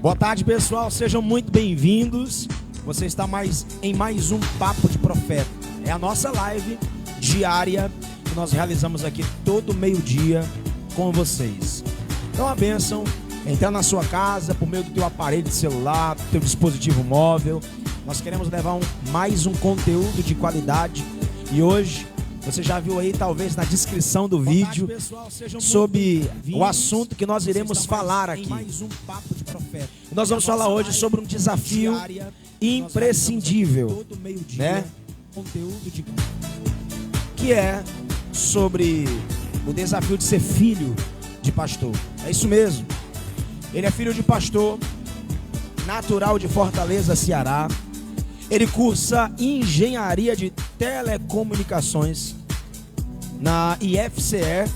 Boa tarde, pessoal, sejam muito bem-vindos. Você está em mais um Papo de Profeta. É a nossa live diária que nós realizamos aqui todo meio-dia com vocês. Então a bênção é entrar na sua casa por meio do teu aparelho de celular, do teu dispositivo móvel. Nós queremos levar mais um conteúdo de qualidade. E hoje, você já viu aí, talvez na descrição do vídeo, sobre o assunto que nós iremos falar aqui. Nós vamos falar hoje sobre um desafio imprescindível, né? Que é sobre o desafio de ser filho de pastor. É isso mesmo. Ele é filho de pastor, natural de Fortaleza, Ceará. Ele cursa engenharia de telecomunicações na IFCE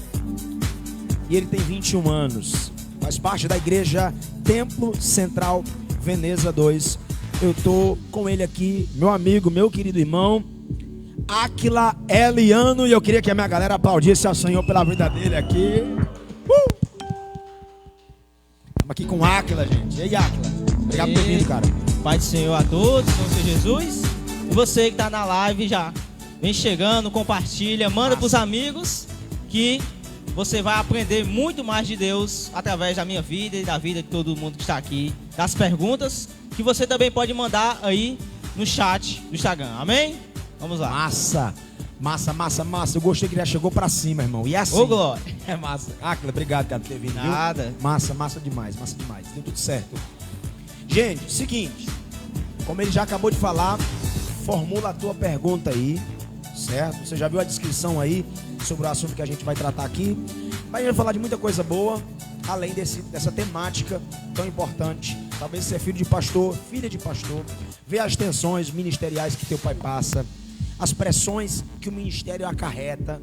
e ele tem 21 anos. Faz parte da igreja Templo Central Veneza 2. Eu tô com ele aqui, meu amigo, meu querido irmão Áquila Eliano, e eu queria que a minha galera aplaudisse ao Senhor pela vida dele aqui. Estamos aqui com o Áquila, gente. E aí, Áquila? Obrigado por ter vindo, cara. Pai do Senhor a todos, no Senhor Jesus. E você que está na live já vem chegando, compartilha, manda para os amigos, que você vai aprender muito mais de Deus através da minha vida e da vida de todo mundo que está aqui. Das perguntas que você também pode mandar aí no chat do Instagram. Amém? Vamos lá. Massa, massa, massa, massa. Eu gostei que ele já chegou pra cima, irmão. E é assim. Ô, glória. É massa. Áquila, obrigado, cara, por ter vindo. Nada. Viu? Massa, massa demais, massa demais. Deu tudo certo. Gente, seguinte. Como ele já acabou de falar, formula a tua pergunta aí, certo? Você já viu a descrição aí sobre o assunto que a gente vai tratar aqui. Mas a gente vai falar de muita coisa boa, além dessa temática tão importante. Talvez você é filho de pastor, filha de pastor. Vê as tensões ministeriais que teu pai passa, as pressões que o ministério acarreta.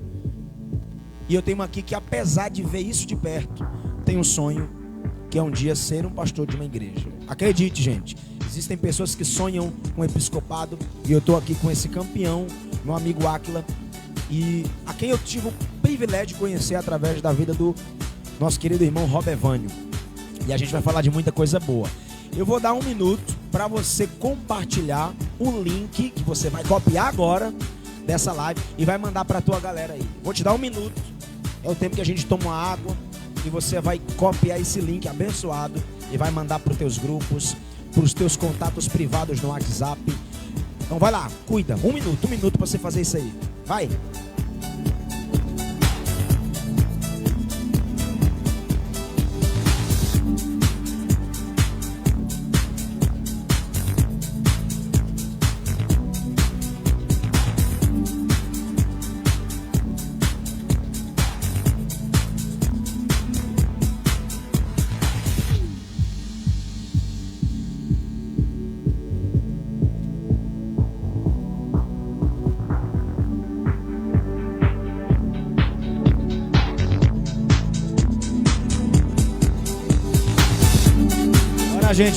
E eu tenho aqui que, apesar de ver isso de perto, tem um sonho, que é um dia ser um pastor de uma igreja. Acredite, gente, existem pessoas que sonham com episcopado, e eu estou aqui com esse campeão, meu amigo Áquila, e a quem eu tive o privilégio de conhecer através da vida do nosso querido irmão Robert Vânio. E a gente vai falar de muita coisa boa. Eu vou dar 1 minuto para você compartilhar o link que você vai copiar agora dessa live e vai mandar para a tua galera aí. Vou te dar 1 minuto, é o tempo que a gente toma água, e você vai copiar esse link abençoado e vai mandar para os teus grupos, para os teus contatos privados no WhatsApp. Então vai lá, cuida, 1 minuto para você fazer isso aí. Vai!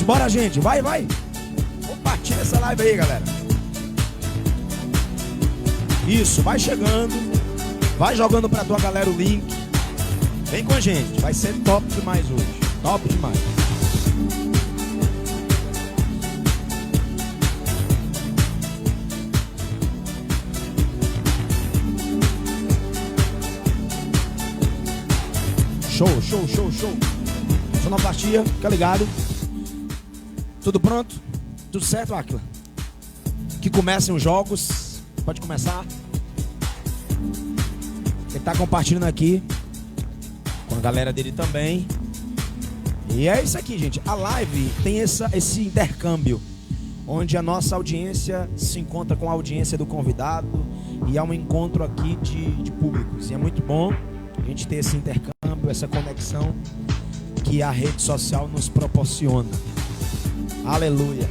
Bora, gente, vai. Compartilha essa live aí, galera. Isso, vai chegando, vai jogando pra tua galera o link. Vem com a gente, vai ser top demais hoje. Top demais. Show. Sonoplastia, fica ligado. Tudo pronto? Tudo certo, Áquila? Que comecem os jogos. Pode começar. Ele tá compartilhando aqui com a galera dele também. E é isso aqui, gente. A live tem esse intercâmbio, onde a nossa audiência se encontra com a audiência do convidado, e há um encontro aqui de públicos. E é muito bom a gente ter esse intercâmbio, essa conexão que a rede social nos proporciona. Aleluia.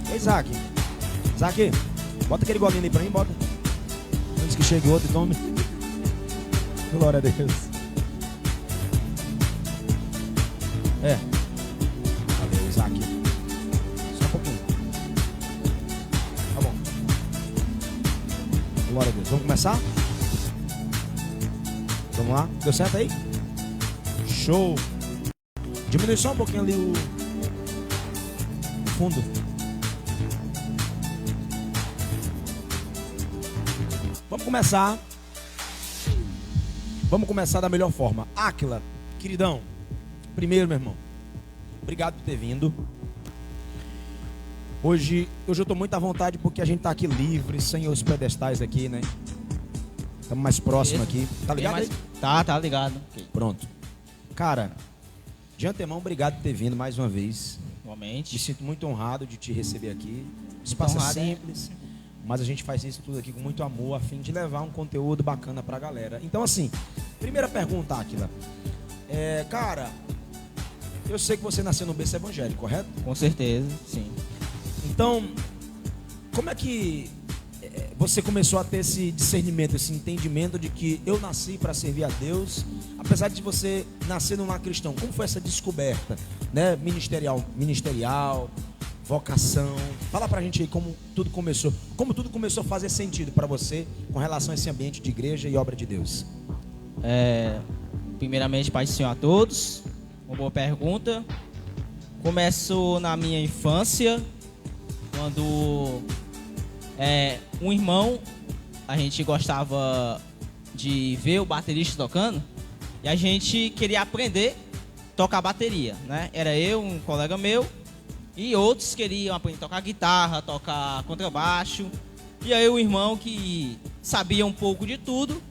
Ei, Isaac, bota aquele golinho ali pra mim, bota. Antes que chegue outro e tome. Glória a Deus. Valeu, Isaac. Só um pouquinho. Tá bom. Glória a Deus. Vamos começar? Vamos lá? Deu certo aí? Show! Diminui só um pouquinho ali o fundo. Vamos começar. Vamos começar da melhor forma. Áquila, queridão, primeiro, meu irmão, obrigado por ter vindo. Hoje eu estou muito à vontade porque a gente está aqui livre, sem os pedestais aqui, né? Estamos mais próximos aqui. Tá ligado aí? Tá ligado. Okay. Pronto. Cara, de antemão, obrigado por ter vindo mais uma vez. Igualmente. Me sinto muito honrado de te receber aqui. O espaço é simples, mas a gente faz isso tudo aqui com muito amor, a fim de levar um conteúdo bacana pra galera. Então, assim, primeira pergunta, Áquila. Cara, eu sei que você nasceu no berço evangélico, correto? Com certeza, sim. Então, como é que você começou a ter esse discernimento, esse entendimento de que eu nasci para servir a Deus, apesar de você nascer num lar cristão? Como foi essa descoberta, né? Ministerial, vocação. Fala pra gente aí como tudo começou a fazer sentido para você com relação a esse ambiente de igreja e obra de Deus. Primeiramente, Pai do Senhor a todos. Uma boa pergunta. Começou na minha infância, quando um irmão, a gente gostava de ver o baterista tocando e a gente queria aprender a tocar bateria, né? Era eu, um colega meu e outros queriam aprender a tocar guitarra, tocar contrabaixo. E aí o irmão, que sabia um pouco de tudo,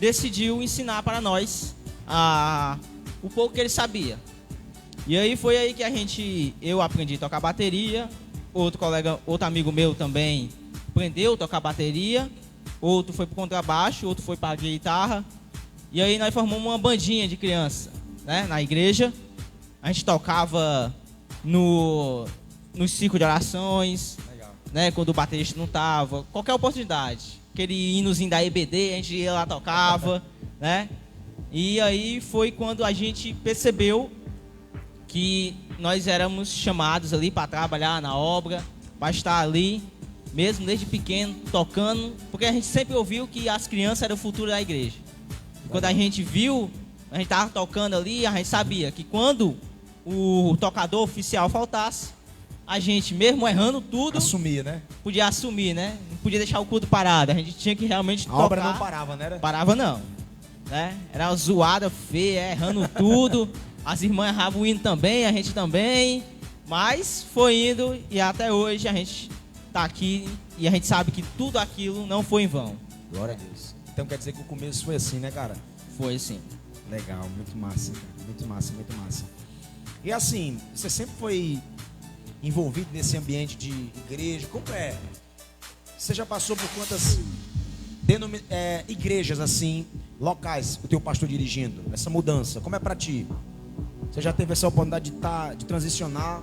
decidiu ensinar para nós o pouco que ele sabia. E aí foi aí que eu aprendi a tocar bateria, outro amigo meu também aprendeu a tocar bateria, outro foi pro contrabaixo, outro foi para guitarra. E aí nós formamos uma bandinha de criança, né, na igreja. A gente tocava no círculo de orações, né, quando o baterista não tava, qualquer oportunidade. Aquele hinozinho da EBD, a gente ia lá, tocava, né? E aí foi quando a gente percebeu que nós éramos chamados ali para trabalhar na obra, para estar ali, mesmo desde pequeno, tocando, porque a gente sempre ouviu que as crianças eram o futuro da igreja. E quando a gente viu, a gente estava tocando ali, a gente sabia que quando o tocador oficial faltasse, a gente, mesmo errando tudo, assumia, né? Podia assumir, né? Não podia deixar o culto parado, a gente tinha que realmente tocar. A obra não parava, né? Parava não, né? Era uma zoada feia, errando tudo. As irmãs erravam o hino também, a gente também. Mas foi indo e até hoje a gente tá aqui e a gente sabe que tudo aquilo não foi em vão. Glória a Deus. Então quer dizer que o começo foi assim, né, cara? Foi sim. Legal, muito massa, cara. Muito massa, muito massa. E assim, você sempre foi envolvido nesse ambiente de igreja? Como é? Você já passou por quantas igrejas assim, locais, o teu pastor dirigindo? Essa mudança, como é pra ti? Você já teve essa oportunidade de transicionar?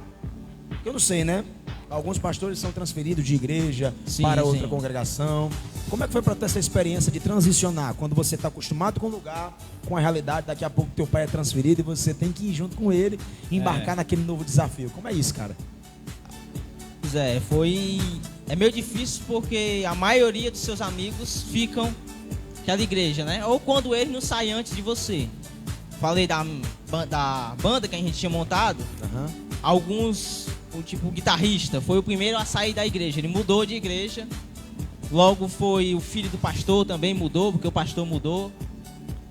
Eu não sei, né? Alguns pastores são transferidos de igreja para outra congregação. Como é que foi para ter essa experiência de transicionar? Quando você está acostumado com o lugar, com a realidade, daqui a pouco teu pai é transferido e você tem que ir junto com ele e embarcar naquele novo desafio. Como é isso, cara? Pois é meio difícil porque a maioria dos seus amigos ficam naquela igreja, né? Ou quando ele não sai antes de você. Falei da banda que a gente tinha montado. Alguns, o guitarrista, foi o primeiro a sair da igreja. Ele mudou de igreja. Logo foi o filho do pastor, também mudou, porque o pastor mudou.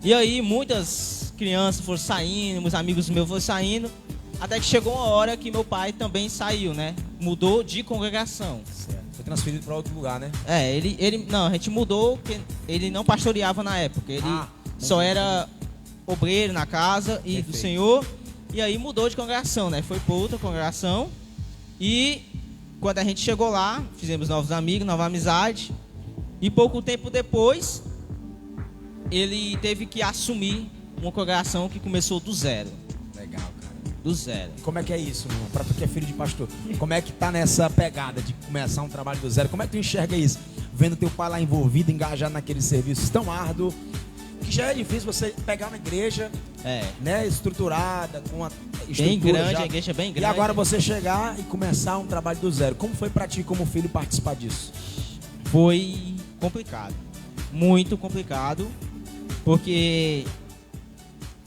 E aí muitas crianças foram saindo, meus amigos meus foram saindo. Até que chegou uma hora que meu pai também saiu, né? Mudou de congregação. Certo. Foi transferido para outro lugar, né? Não, a gente mudou, porque ele não pastoreava na época. Ele só era obreiro na casa e do Senhor. E aí mudou de congregação, né? Foi para outra congregação. E quando a gente chegou lá, fizemos novos amigos, nova amizade. E pouco tempo depois, ele teve que assumir uma congregação que começou do zero. Legal, cara. Do zero. E como é que é isso, irmão? Pra tu que é filho de pastor, como é que tá nessa pegada de começar um trabalho do zero? Como é que tu enxerga isso? Vendo teu pai lá envolvido, engajado naquele serviço tão árduo, que já é difícil você pegar uma igreja, né, estruturada, com uma estrutura bem grande, já, a igreja é bem grande. E agora você chegar e começar um trabalho do zero. Como foi pra ti, como filho, participar disso? Foi complicado. Muito complicado. Porque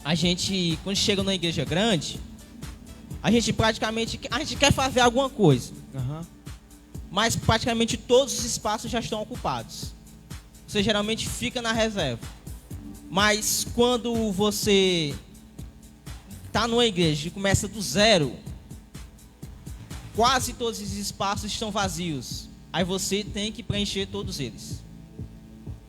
a gente, quando chega numa igreja grande, a gente quer fazer alguma coisa. Aham. Mas praticamente todos os espaços já estão ocupados. Você geralmente fica na reserva. Mas quando você está numa igreja e começa do zero, quase todos esses espaços estão vazios. Aí você tem que preencher todos eles.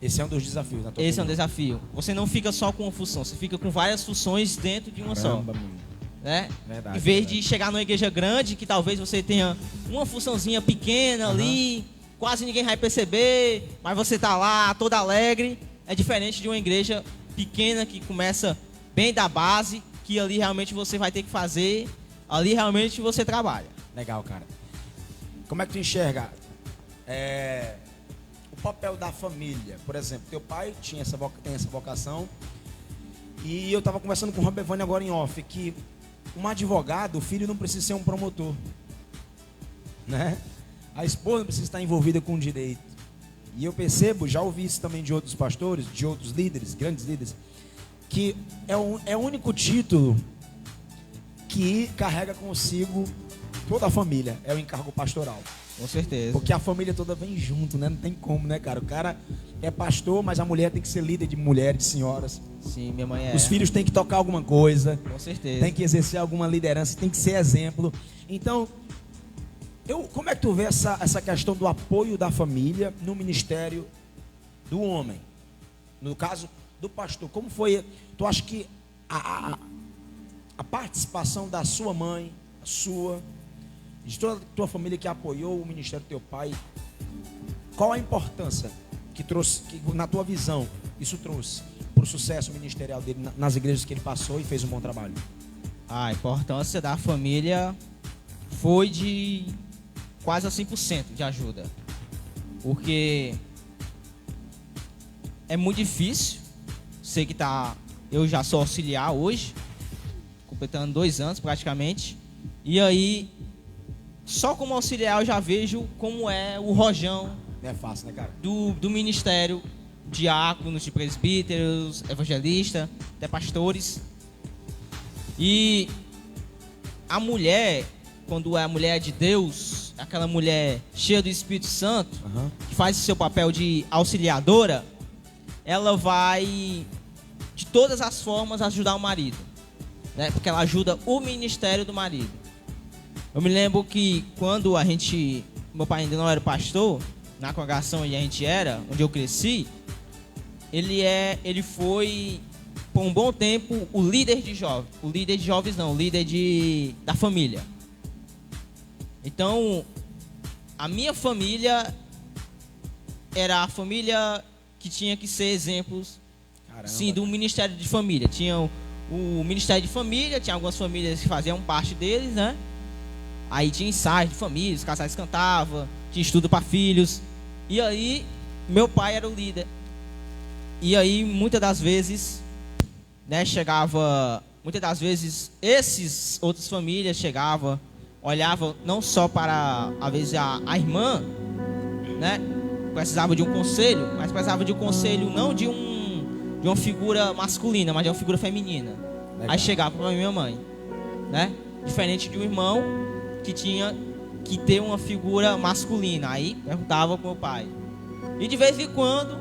Esse é um dos desafios, na tua Esse é um opinião. desafio. Você não fica só com uma função, você fica com várias funções dentro de uma Caramba, só. menino. Né? Verdade, Em vez verdade. de chegar numa igreja grande, que talvez você tenha uma funçãozinha pequena ali, quase ninguém vai perceber, mas você tá lá, todo alegre. É diferente de uma igreja pequena que começa bem da base, que ali realmente você vai ter que fazer, ali realmente você trabalha. Legal, cara. Como é que tu enxerga o papel da família? Por exemplo, teu pai tem essa vocação. E eu estava conversando com o Robert Vane agora em off, que um advogado, o filho não precisa ser um promotor, né? A esposa não precisa estar envolvida com o direito. E eu percebo, já ouvi isso também de outros pastores, de outros líderes, grandes líderes, que é o único título que carrega consigo toda a família, é o encargo pastoral. Com certeza. Porque a família toda vem junto, né? Não tem como, né, cara? O cara é pastor, mas a mulher tem que ser líder de mulheres, de senhoras. Sim, minha mãe é. Os filhos têm que tocar alguma coisa, Com certeza. tem que exercer alguma liderança, tem que ser exemplo. Então, como é que tu vê essa questão do apoio da família no ministério do homem? No caso do pastor, como foi? Tu acha que a participação da sua mãe, a sua, de toda a tua família que apoiou o ministério do teu pai, qual a importância que trouxe, que na tua visão, isso trouxe para o sucesso ministerial dele nas igrejas que ele passou e fez um bom trabalho? A importância da família foi de quase a 100% de ajuda. Porque é muito difícil. Sei que eu já sou auxiliar hoje, completando 2 anos praticamente. E aí, só como auxiliar eu já vejo como é o rojão Não é fácil, né, cara? do ministério, diáconos, de presbíteros, evangelistas, até pastores. E a mulher, quando é a mulher de Deus, aquela mulher cheia do Espírito Santo, que faz o seu papel de auxiliadora, ela vai de todas as formas ajudar o marido, né? Porque ela ajuda o ministério do marido. Eu me lembro que quando meu pai ainda não era pastor, na congregação onde a gente era, onde eu cresci, ele foi por um bom tempo o líder de jovens. O líder de jovens não, o líder da família. Então, a minha família era a família que tinha que ser exemplos, sim, do ministério de família. Tinha o ministério de família, tinha algumas famílias que faziam parte deles, né? Aí tinha ensaio de família, os casais cantavam, tinha estudo para filhos. E aí, meu pai era o líder. E aí, muitas das vezes, né, muitas das vezes, esses outras famílias chegavam, olhavam não só para, às vezes, a irmã, né, precisava de um conselho, mas precisava de um conselho não de uma figura masculina, mas de uma figura feminina. Legal. Aí chegava para minha mãe, né, diferente de um irmão que tinha que ter uma figura masculina. Aí perguntava pro meu pai. E de vez em quando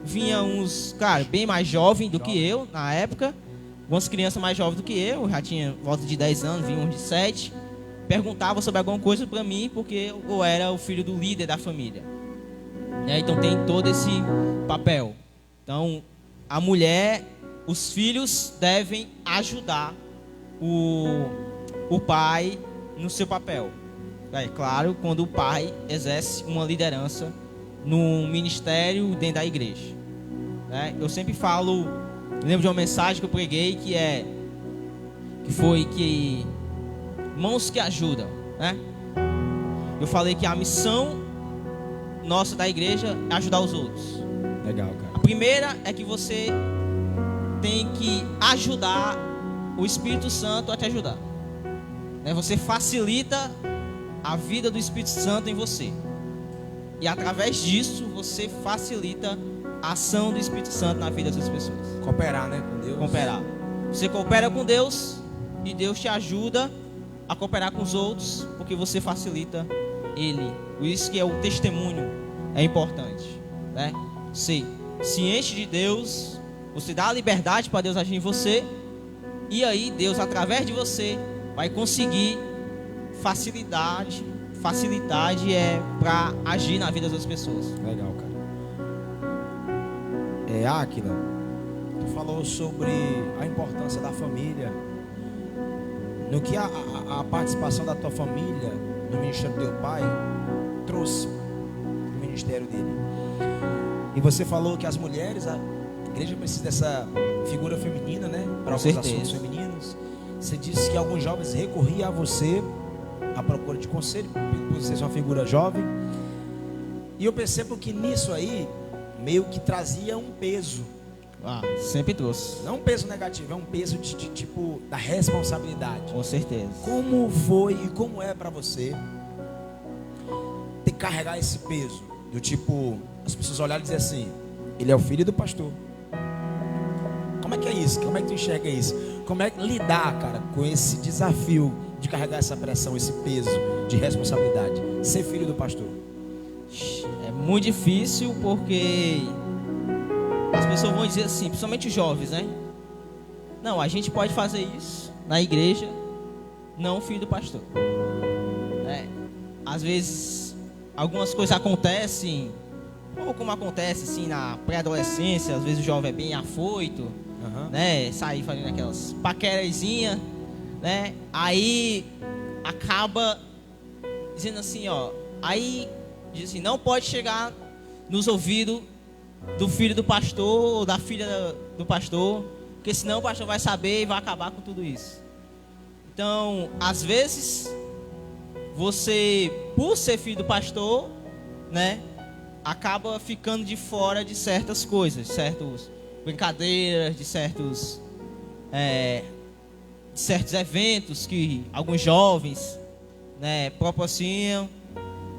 vinha uns, cara, bem mais jovens do que eu na época, umas crianças mais jovens do que eu já tinha volta de 10 anos, vinha uns de 7, perguntava sobre alguma coisa para mim, porque eu era o filho do líder da família. Então tem todo esse papel. Então a mulher, os filhos devem ajudar o pai no seu papel. É claro, quando o pai exerce uma liderança no ministério dentro da igreja. Eu sempre falo, lembro de uma mensagem que eu preguei que foi mãos que ajudam, né? Eu falei que a missão nossa da igreja é ajudar os outros. Legal, cara. A primeira é que você tem que ajudar o Espírito Santo a te ajudar. Você facilita a vida do Espírito Santo em você. E através disso, você facilita a ação do Espírito Santo na vida das pessoas. Cooperar, né, com Deus. Cooperar. Você coopera com Deus e Deus te ajuda a cooperar com os outros, porque você facilita Ele. Por isso que o testemunho é importante, né? Você se enche de Deus, você dá a liberdade para Deus agir em você, e aí Deus, através de você, vai conseguir facilidade para agir na vida das outras pessoas. Legal, cara. Áquila, tu falou sobre a importância da família, no que a participação da tua família no ministério do teu pai trouxe no ministério dele. E você falou que as mulheres, a igreja precisa dessa figura feminina, né, para alguns assuntos femininos. Você disse que alguns jovens recorriam a você à procura de conselho, por você ser uma figura jovem. E eu percebo que nisso aí meio que trazia um peso. Sempre trouxe. Não um peso negativo, é um peso de tipo da responsabilidade. Com certeza. Como foi e como é para você ter que carregar esse peso? Do tipo, as pessoas olharem e dizer assim: ele é o filho do pastor. Como é que é isso? Como é que tu enxerga isso? Como é que lidar, cara, com esse desafio de carregar essa pressão, esse peso de responsabilidade? Ser filho do pastor. É muito difícil, porque as pessoas vão dizer assim, principalmente os jovens, né? Não, a gente pode fazer isso na igreja, não filho do pastor. Às vezes, algumas coisas acontecem, ou como acontece assim na pré-adolescência, às vezes o jovem é bem afoito, né? Sair fazendo aquelas paquerazinhas, né? Aí acaba dizendo assim, ó, aí diz assim, não pode chegar nos ouvidos do filho do pastor ou da filha do pastor, porque senão o pastor vai saber e vai acabar com tudo isso. Então, às vezes, você, por ser filho do pastor, né, acaba ficando de fora de certas coisas, certas brincadeiras, de certos eventos que alguns jovens, né, proporcionam.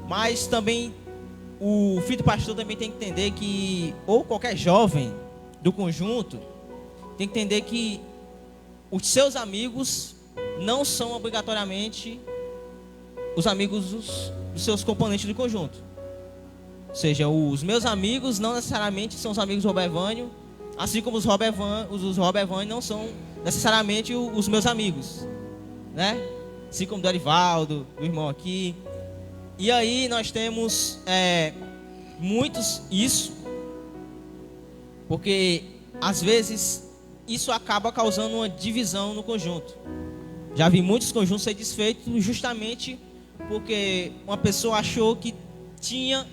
Mas também o filho do pastor também tem que entender que, ou qualquer jovem do conjunto, tem que entender que os seus amigos não são obrigatoriamente os amigos dos seus componentes do conjunto. Ou seja, os meus amigos não necessariamente são os amigos do Robert Evânio, assim como os Robert Evânio não são necessariamente os meus amigos, né? Assim como o Dorivaldo, o irmão aqui. E aí nós temos muitos isso, porque às vezes isso acaba causando uma divisão no conjunto. Já vi muitos conjuntos ser desfeitos justamente porque uma pessoa achou que tinha,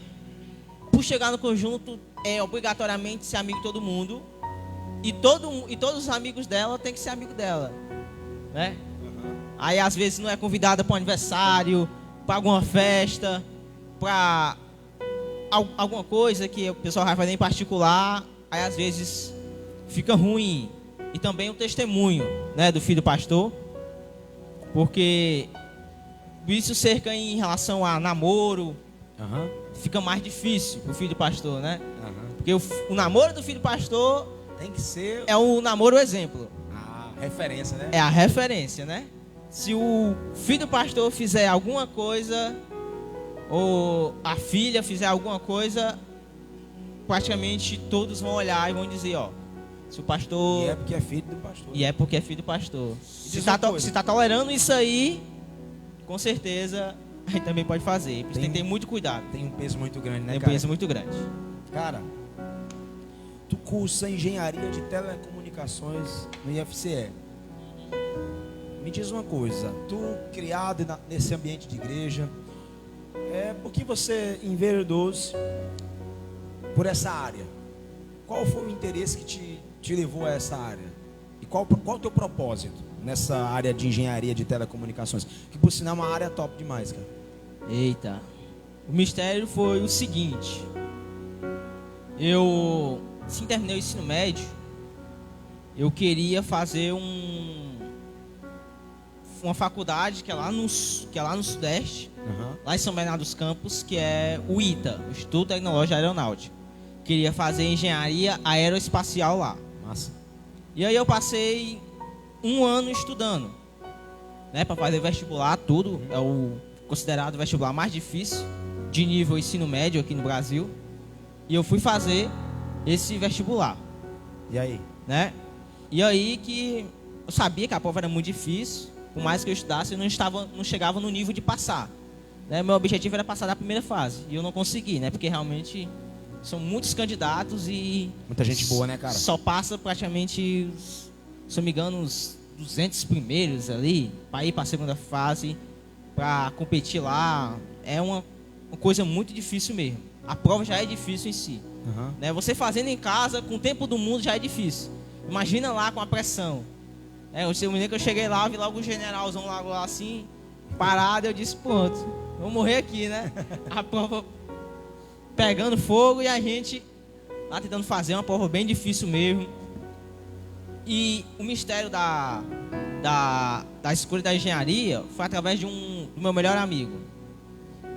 por chegar no conjunto, obrigatoriamente ser amigo de todo mundo, e todos os amigos dela tem que ser amigo dela, né? Aí às vezes não é convidada para um aniversário, para alguma festa, para alguma coisa que o pessoal vai fazer em particular, aí às vezes fica ruim. E também o testemunho, né, do filho do pastor, porque isso cerca em relação a namoro, fica mais difícil para o filho do pastor, né? Porque o namoro do filho do pastor tem que ser o namoro exemplo. A referência, né? É a referência, né? Se o filho do pastor fizer alguma coisa, ou a filha fizer alguma coisa, praticamente todos vão olhar e vão dizer, ó, se o pastor... E é porque é filho do pastor. E é porque é filho do pastor. Se está tolerando isso aí, com certeza, a gente também pode fazer. Tem que ter muito cuidado. Tem um peso muito grande, né, Tem um cara? peso muito grande. Cara, tu cursa engenharia de telecomunicações no IFCE. Me diz uma coisa, tu criado nesse ambiente de igreja, por que você enveredou-se por essa área? Qual foi o interesse que te levou a essa área? E qual o teu propósito nessa área de engenharia de telecomunicações? Que por sinal é uma área top demais, cara. Eita, o mistério foi o seguinte: eu, assim terminei o ensino médio, eu queria fazer uma faculdade que é lá no Sudeste, Aham. lá em São Bernardo dos Campos, que é o ITA, o Instituto Tecnológico Aeronáutico. Queria fazer engenharia aeroespacial lá. Massa. E aí eu passei um ano estudando, né, para fazer vestibular, tudo. É o considerado vestibular mais difícil de nível ensino médio aqui no Brasil. E eu fui fazer esse vestibular, E aí? né? E aí que eu sabia que a prova era muito difícil. Por mais que eu estudasse, eu não chegava no nível de passar, né? Meu objetivo era passar da primeira fase. E eu não consegui, né? Porque realmente são muitos candidatos e... Muita gente boa, né, cara? Só passa praticamente, se eu não me engano, os 200 primeiros ali, para ir para a segunda fase, para competir lá. É uma coisa muito difícil mesmo. A prova já é difícil em si. Aham. Né? Você fazendo em casa, com o tempo do mundo, já é difícil. Imagina lá com a pressão. Eu me lembro que eu cheguei lá, vi logo o generalzão lá assim, parado, eu disse, pronto, vou morrer aqui, né? A prova pegando fogo e a gente lá tentando fazer uma prova bem difícil mesmo. E o mistério da escolha da engenharia foi através do meu melhor amigo,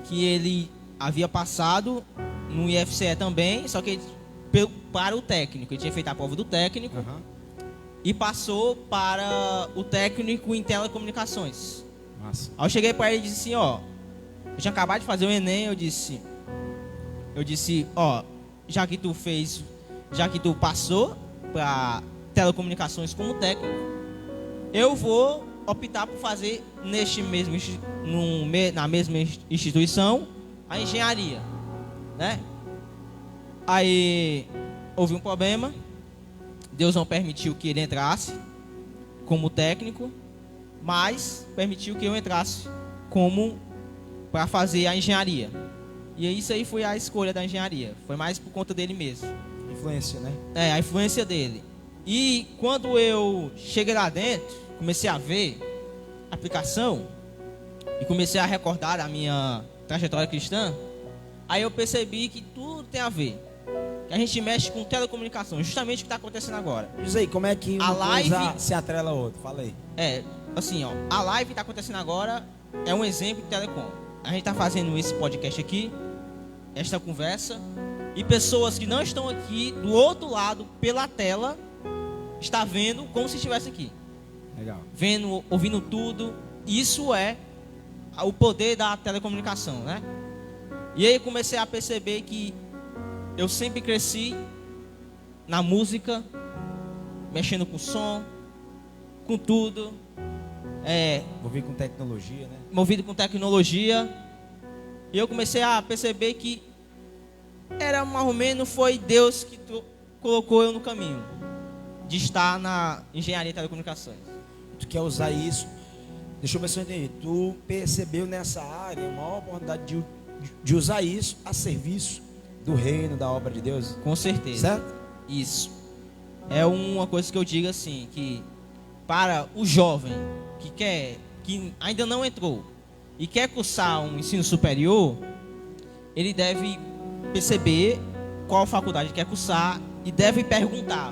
que ele havia passado no IFCE também, só que para o técnico. Ele tinha feito a prova do técnico. Aham. E passou para o técnico em telecomunicações. Massa. Aí eu cheguei para ele e disse assim, ó, eu tinha acabado de fazer o Enem, eu disse, ó, já que tu passou para telecomunicações como técnico, eu vou optar por fazer na mesma instituição a engenharia, né? Aí houve um problema. Deus não permitiu que ele entrasse como técnico, mas permitiu que eu entrasse para fazer a engenharia. E isso aí foi a escolha da engenharia. Foi mais por conta dele mesmo. Influência, né? É, a influência dele. E quando eu cheguei lá dentro, comecei a ver a aplicação e comecei a recordar a minha trajetória cristã, aí eu percebi que tudo tem a ver. Que a gente mexe com telecomunicação, justamente o que está acontecendo agora. Diz aí, como é que uma A live- coisa se atrela a outra? Fala aí. É, assim, ó, a live que está acontecendo agora é um exemplo de telecom. A gente está fazendo esse podcast aqui, esta conversa, e pessoas que não estão aqui, do outro lado, pela tela, está vendo como se estivesse aqui. Legal. Vendo, ouvindo tudo. Isso é o poder da telecomunicação, né? E aí comecei a perceber que eu sempre cresci na música, mexendo com som, com tudo, Vou vir com tecnologia, né? movido com tecnologia. E eu comecei a perceber que era mais ou menos, foi Deus que colocou eu no caminho de estar na engenharia de telecomunicações. Tu quer usar isso? Deixa eu ver se eu entendi. Tu percebeu nessa área uma oportunidade de usar isso a serviço do reino, da obra de Deus? Com certeza. Certo? Isso. É uma coisa que eu digo assim, que para o jovem que ainda não entrou e quer cursar um ensino superior, ele deve perceber qual faculdade quer cursar e deve perguntar: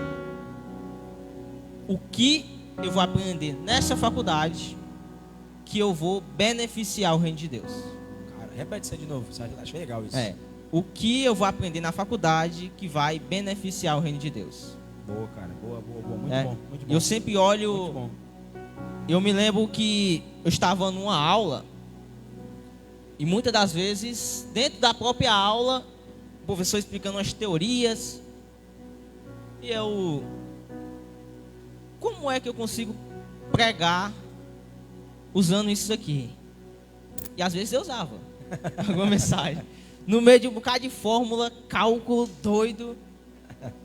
o que eu vou aprender nessa faculdade que eu vou beneficiar o reino de Deus? Cara, repete isso aí de novo. Achei legal isso. O que eu vou aprender na faculdade que vai beneficiar o reino de Deus? Boa, cara. Boa. Muito É. bom. Muito bom. Eu sempre olho. Muito bom. Eu me lembro que eu estava numa aula e muitas das vezes, dentro da própria aula, o professor explicando as teorias, e eu... Como é que eu consigo pregar usando isso aqui? E às vezes eu usava alguma mensagem. No meio de um bocado de fórmula, cálculo doido,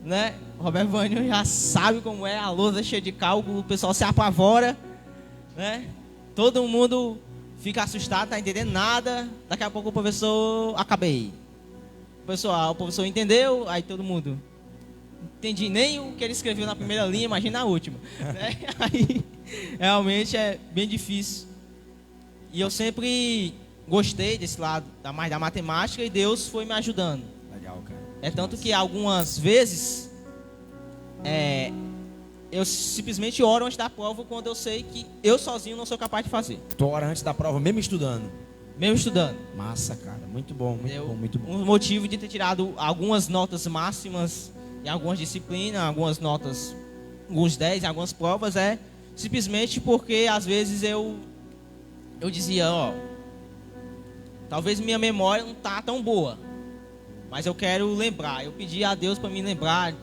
né? O Roberto Vânio já sabe como é, a lousa cheia de cálculo, o pessoal se apavora, né? Todo mundo fica assustado, tá entendendo nada. Daqui a pouco o professor, acabei. O professor entendeu, aí todo mundo, entendi nem o que ele escreveu na primeira linha, imagina a última, né? Aí realmente é bem difícil. E eu sempre gostei desse lado mais da matemática e Deus foi me ajudando. Legal, cara. É tanto que algumas vezes eu simplesmente oro antes da prova quando eu sei que eu sozinho não sou capaz de fazer. Tu ora antes da prova, mesmo estudando? Mesmo estudando. Massa, cara. Muito bom, muito bom, muito bom. Um motivo de ter tirado algumas notas máximas em algumas disciplinas, algumas notas, alguns 10 em algumas provas, é simplesmente porque às vezes eu dizia, ó, talvez minha memória não tá tão boa, mas eu quero lembrar. Eu pedi a Deus para me lembrar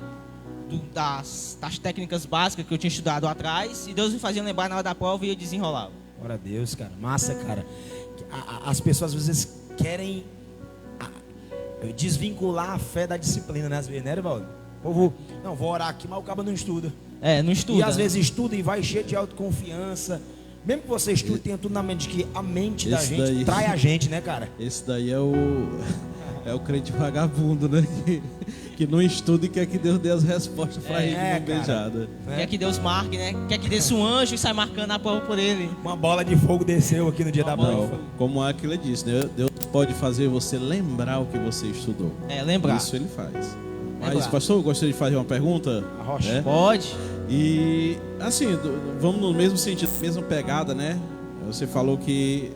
das técnicas básicas que eu tinha estudado atrás, e Deus me fazia lembrar na hora da prova e eu desenrolava. Glória a Deus, cara. Massa, cara. As pessoas às vezes querem desvincular a fé da disciplina, né? Às vezes, né, Evaldo? O povo, não, vou orar aqui, mas o cabo não estuda. Não estuda. E às vezes estuda e vai cheio de autoconfiança. Mesmo que você estude, tenha tudo na mente, que a mente da gente trai a gente, né, cara? Esse daí é o crente vagabundo, né? Que não estuda e quer que Deus dê as respostas pra ele numa beijada. Quer que Deus marque, né? Quer que desça um anjo e sai marcando a prova por ele. Uma bola de fogo desceu aqui no dia da prova. Como a Aquila disse, né? Deus pode fazer você lembrar o que você estudou. Lembrar. Isso ele faz. Mas, pastor, eu gostaria de fazer uma pergunta. Rocha. Pode. E, assim, vamos no mesmo sentido, mesma pegada, né? Você falou que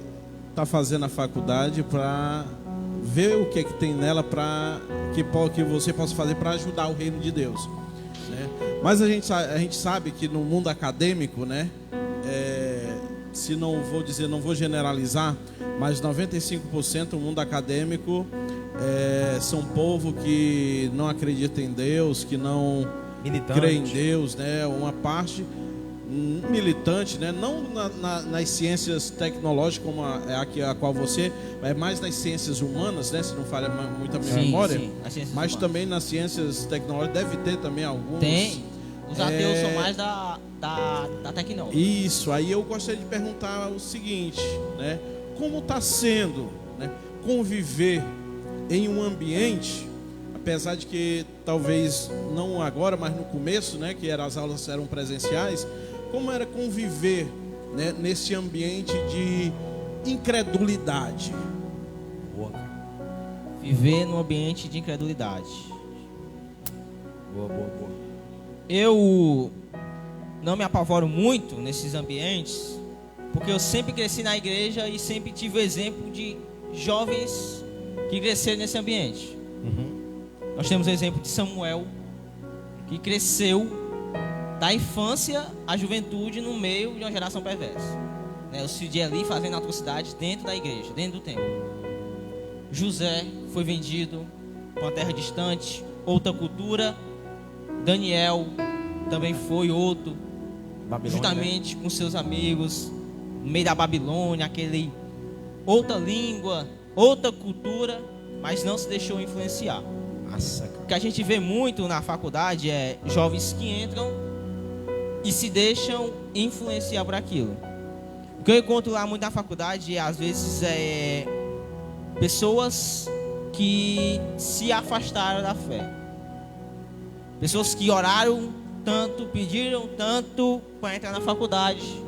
está fazendo a faculdade para ver o que é que tem nela para que você possa fazer para ajudar o reino de Deus, né? Mas a gente sabe que no mundo acadêmico, né? Se não vou generalizar, mas 95% do mundo acadêmico são povo que não acredita em Deus, que não crê em Deus, né? Uma parte militante, né? Não nas ciências tecnológicas como a qual você, é mais nas ciências humanas, né? Se não falha muito a minha memória, mas também nas ciências tecnológicas deve ter também alguns. Tem. Os ateus são mais da tecnologia. Isso. Aí eu gostaria de perguntar o seguinte, né? Como está sendo, né, conviver em um ambiente, apesar de que talvez não agora, mas no começo, né, que as aulas eram presenciais, como era conviver, né, nesse ambiente de incredulidade? Boa. Viver num ambiente de incredulidade. Boa. Eu não me apavoro muito nesses ambientes, porque eu sempre cresci na igreja e sempre tive o exemplo de jovens que cresceram nesse ambiente. Nós temos o exemplo de Samuel, que cresceu da infância à juventude no meio de uma geração perversa, né? Os filhos de Eli fazendo atrocidades dentro da igreja, dentro do templo. José foi vendido para uma terra distante, outra cultura. Daniel também foi outro, Babilônia, justamente, né, com seus amigos, no meio da Babilônia, outra língua, outra cultura, mas não se deixou influenciar. Nossa. O que a gente vê muito na faculdade é jovens que entram e se deixam influenciar por aquilo. O que eu encontro lá muito na faculdade, às vezes, é pessoas que se afastaram da fé. Pessoas que oraram tanto, pediram tanto para entrar na faculdade.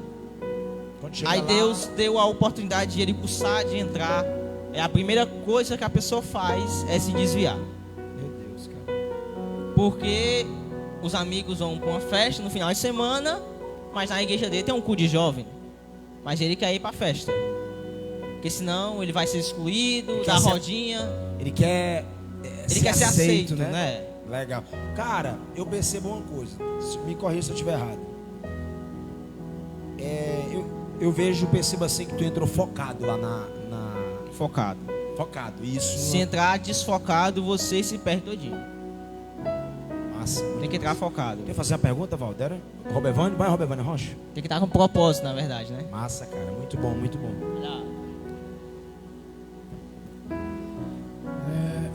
Aí Deus deu a oportunidade de ele cursar, de entrar. A primeira coisa que a pessoa faz é se desviar. Meu Deus, cara. Porque os amigos vão para uma festa no final de semana, mas na igreja dele tem um culto de jovem. Mas ele quer ir para a festa, porque senão ele vai ser excluído da rodinha. Ele quer ser aceito, né? Legal. Cara, eu percebo uma coisa. Me corrija se eu estiver errado. Eu percebo assim que tu entrou focado lá na... Focado, isso. Se entrar desfocado, você se perde todinho. Nossa. Tem que entrar focado. Quer fazer uma pergunta, Valdera? Robevane? Vai, Robevane Rocha. Tem que estar com propósito, na verdade, né? Massa, cara. Muito bom, muito bom.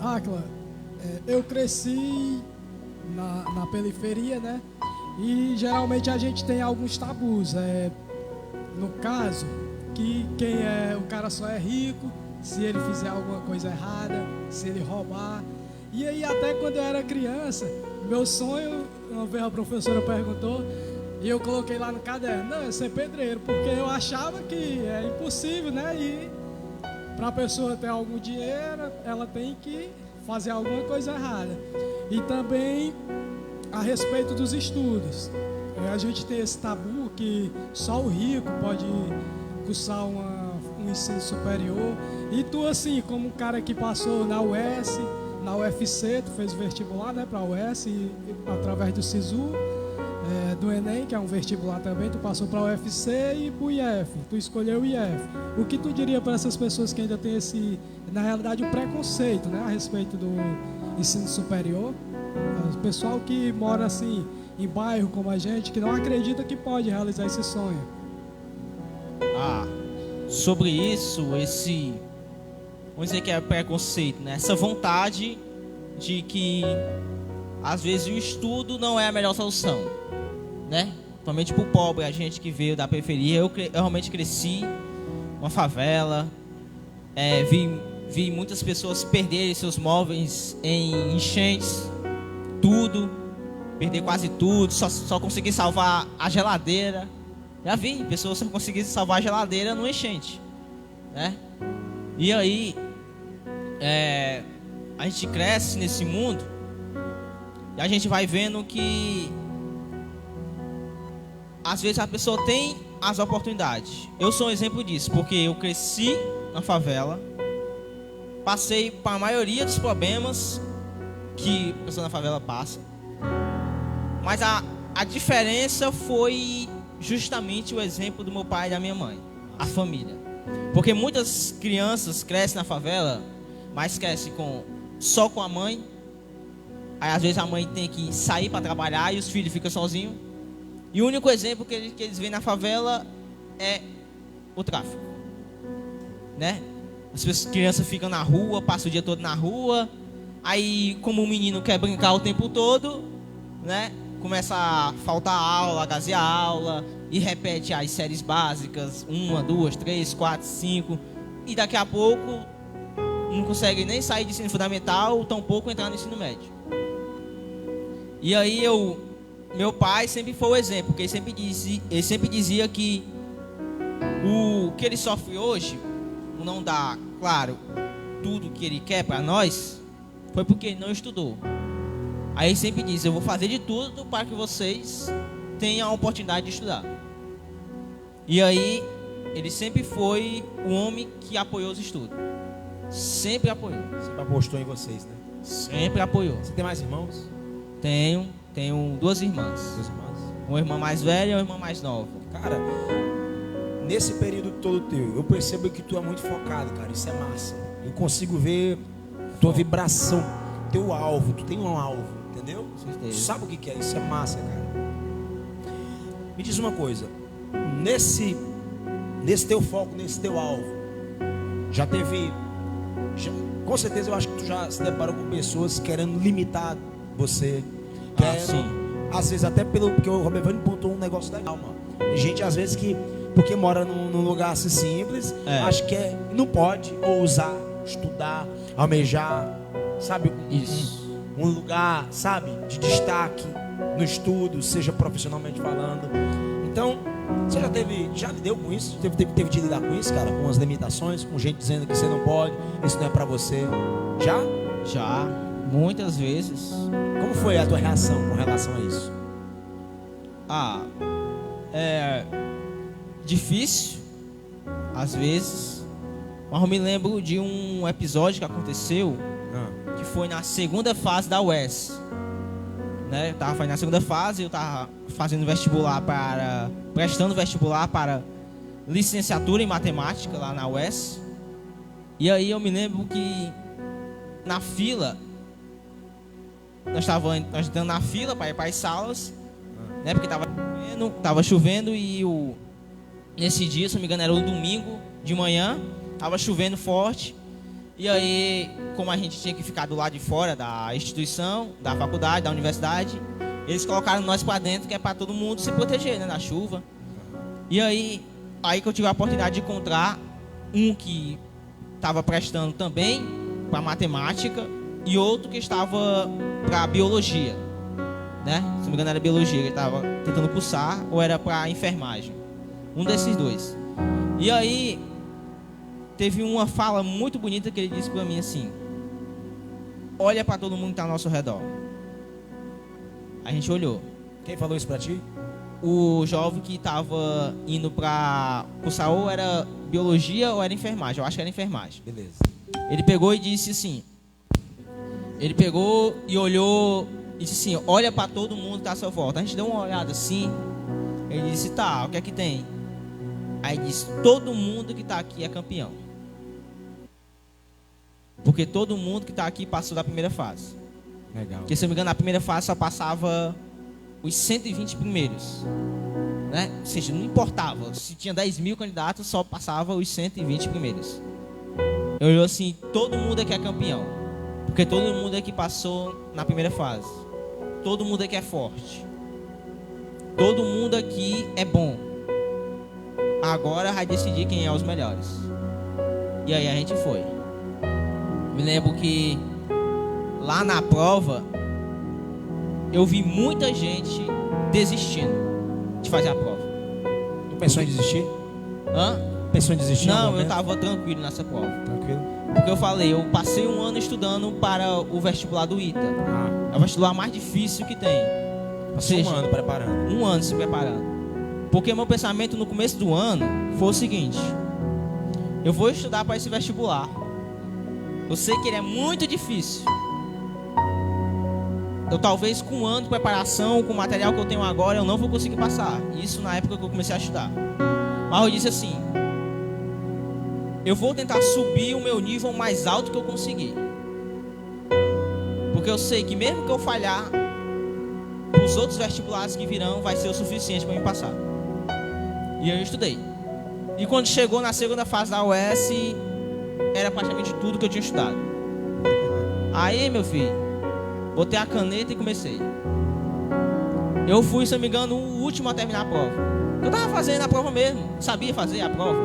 Aquila, eu cresci na periferia, né? E geralmente a gente tem alguns tabus. No caso, que o cara só é rico se ele fizer alguma coisa errada, se ele roubar. E aí até quando eu era criança, meu sonho, uma vez a professora perguntou, e eu coloquei lá no caderno, não, é ser pedreiro, porque eu achava que é impossível, né? E para a pessoa ter algum dinheiro, ela tem que fazer alguma coisa errada. E também a respeito dos estudos. a gente tem esse tabu que só o rico pode cursar um ensino superior. E tu, assim, como um cara que passou na UES, na UFC, tu fez o vestibular, né, para a UES, através do SISU, do Enem, que é um vestibular também, tu passou para a UFC e para o IF, tu escolheu o IF. O que tu diria para essas pessoas que ainda têm na realidade, o preconceito, né, a respeito do ensino superior? O pessoal que mora assim em bairro como a gente, que não acredita que pode realizar esse sonho. Sobre isso, vamos dizer que é preconceito, né? Essa vontade de que às vezes o estudo não é a melhor solução, né? Principalmente para o pobre, a gente que veio da periferia. Eu realmente cresci numa favela, vi muitas pessoas perderem seus móveis em enchentes, perder quase tudo, só consegui salvar a geladeira. Já vi pessoas só conseguiram salvar a geladeira no enchente, né? E aí a gente cresce nesse mundo e a gente vai vendo que às vezes a pessoa tem as oportunidades. Eu sou um exemplo disso, porque eu cresci na favela, passei para a maioria dos problemas que a pessoa na favela passa, mas a diferença foi justamente o exemplo do meu pai e da minha mãe, a família. Porque muitas crianças crescem na favela, mas crescem só com a mãe. Aí às vezes a mãe tem que sair para trabalhar e os filhos ficam sozinhos. E o único exemplo que eles veem na favela é o tráfico, né? As crianças ficam na rua, passam o dia todo na rua. Aí, como o menino quer brincar o tempo todo, né? Começa a faltar aula, agasear aula, e repete as séries básicas, 1, 2, 3, 4, 5, e daqui a pouco não consegue nem sair de ensino fundamental, tampouco entrar no ensino médio. E aí meu pai sempre foi o exemplo, porque ele sempre dizia que o que ele sofre hoje, não dá, claro, tudo que ele quer para nós, foi porque ele não estudou. Aí ele sempre diz: eu vou fazer de tudo para que vocês tenham a oportunidade de estudar. E aí ele sempre foi o homem que apoiou os estudos. Sempre apoiou. Sempre apostou em vocês, né? Sempre apoiou. Você tem mais irmãos? Tenho 2 irmãs. 2 irmãs? Uma irmã mais velha e uma irmã mais nova. Cara, nesse período todo teu, eu percebo que tu é muito focado, cara. Isso é massa. Eu consigo ver tua vibração, teu alvo. Tu tem um alvo, entendeu? Com certeza. Tu sabe o que é? Isso é massa, cara. Me diz uma coisa. Nesse teu foco, nesse teu alvo, com certeza eu acho que tu já se deparou com pessoas querendo limitar você. Sim. Às vezes até porque o Robevani pontuou um negócio legal, mano. Tem gente às vezes que, porque mora num lugar assim simples, acha que não pode ousar, estudar, almejar, sabe? Isso. Um lugar, sabe, de destaque no estudo, seja profissionalmente falando. Então, você já lidou com isso? Teve de lidar com isso, cara? Com as limitações, com gente dizendo que você não pode, isso não é pra você? Já? Já, muitas vezes. Como foi a tua reação com relação a isso? É difícil, às vezes. Mas eu me lembro de um episódio que aconteceu, que foi na segunda fase da UES. Né? Eu estava na segunda fase, eu estava fazendo prestando vestibular para licenciatura em matemática lá na UES. E aí eu me lembro que na fila, nós entrando na fila para ir para as salas, né? Porque estava chovendo e nesse dia, se não me engano, era o domingo de manhã, estava chovendo forte. E aí, como a gente tinha que ficar do lado de fora da instituição, da faculdade, da universidade, eles colocaram nós para dentro, que é para todo mundo se proteger, né, da chuva. E aí que eu tive a oportunidade de encontrar um que estava prestando também para matemática e outro que estava para biologia, né? Se não me engano era biologia, ele estava tentando cursar, ou era para enfermagem. Um desses dois. E aí teve uma fala muito bonita que ele disse para mim assim: olha para todo mundo que está ao nosso redor. A gente olhou. Quem falou isso para ti? o jovem que estava indo para cursar ou era biologia ou era enfermagem. Eu acho que era enfermagem. Beleza. Ele pegou e disse assim. Ele pegou e olhou e disse assim: olha para todo mundo que está à sua volta. A gente deu uma olhada assim. Ele disse: tá, o que é que tem? Aí disse: todo mundo que está aqui é campeão. Porque todo mundo que está aqui passou da primeira fase. Legal. Porque, se eu não me engano, na primeira fase só passava os 120 primeiros, né? Ou seja, não importava. Se tinha 10 mil candidatos, só passava os 120 primeiros. Eu olhei assim: todo mundo aqui é campeão. Porque todo mundo aqui passou na primeira fase. Todo mundo aqui é forte. Todo mundo aqui é bom. Agora vai decidir quem é os melhores. E aí a gente foi. Me lembro que lá na prova eu vi muita gente desistindo de fazer a prova. Tu pensou em desistir? Hã? Pensou em desistir? em algum Não, eu momento? estava tranquilo nessa prova. Tranquilo? Porque eu falei, eu passei um ano estudando para o vestibular do ITA. É o vestibular mais difícil que tem. Ou Passou seja, um ano preparando. um ano se preparando. Porque meu pensamento no começo do ano foi o seguinte: eu vou estudar para esse vestibular. Eu sei que ele é muito difícil. Eu talvez com um ano de preparação, com o material que eu tenho agora, eu não vou conseguir passar. Isso na época que eu comecei a estudar. Mas eu disse assim: eu vou tentar subir o meu nível mais alto que eu conseguir. Porque eu sei que mesmo que eu falhar, os outros vestibulares que virão vai ser o suficiente para me passar. E eu estudei. E quando chegou na segunda fase da UES, era praticamente tudo que eu tinha estudado. Aí, meu filho, botei a caneta e comecei. Eu fui, se não me engano, o último a terminar a prova. Eu estava fazendo a prova mesmo, sabia fazer a prova.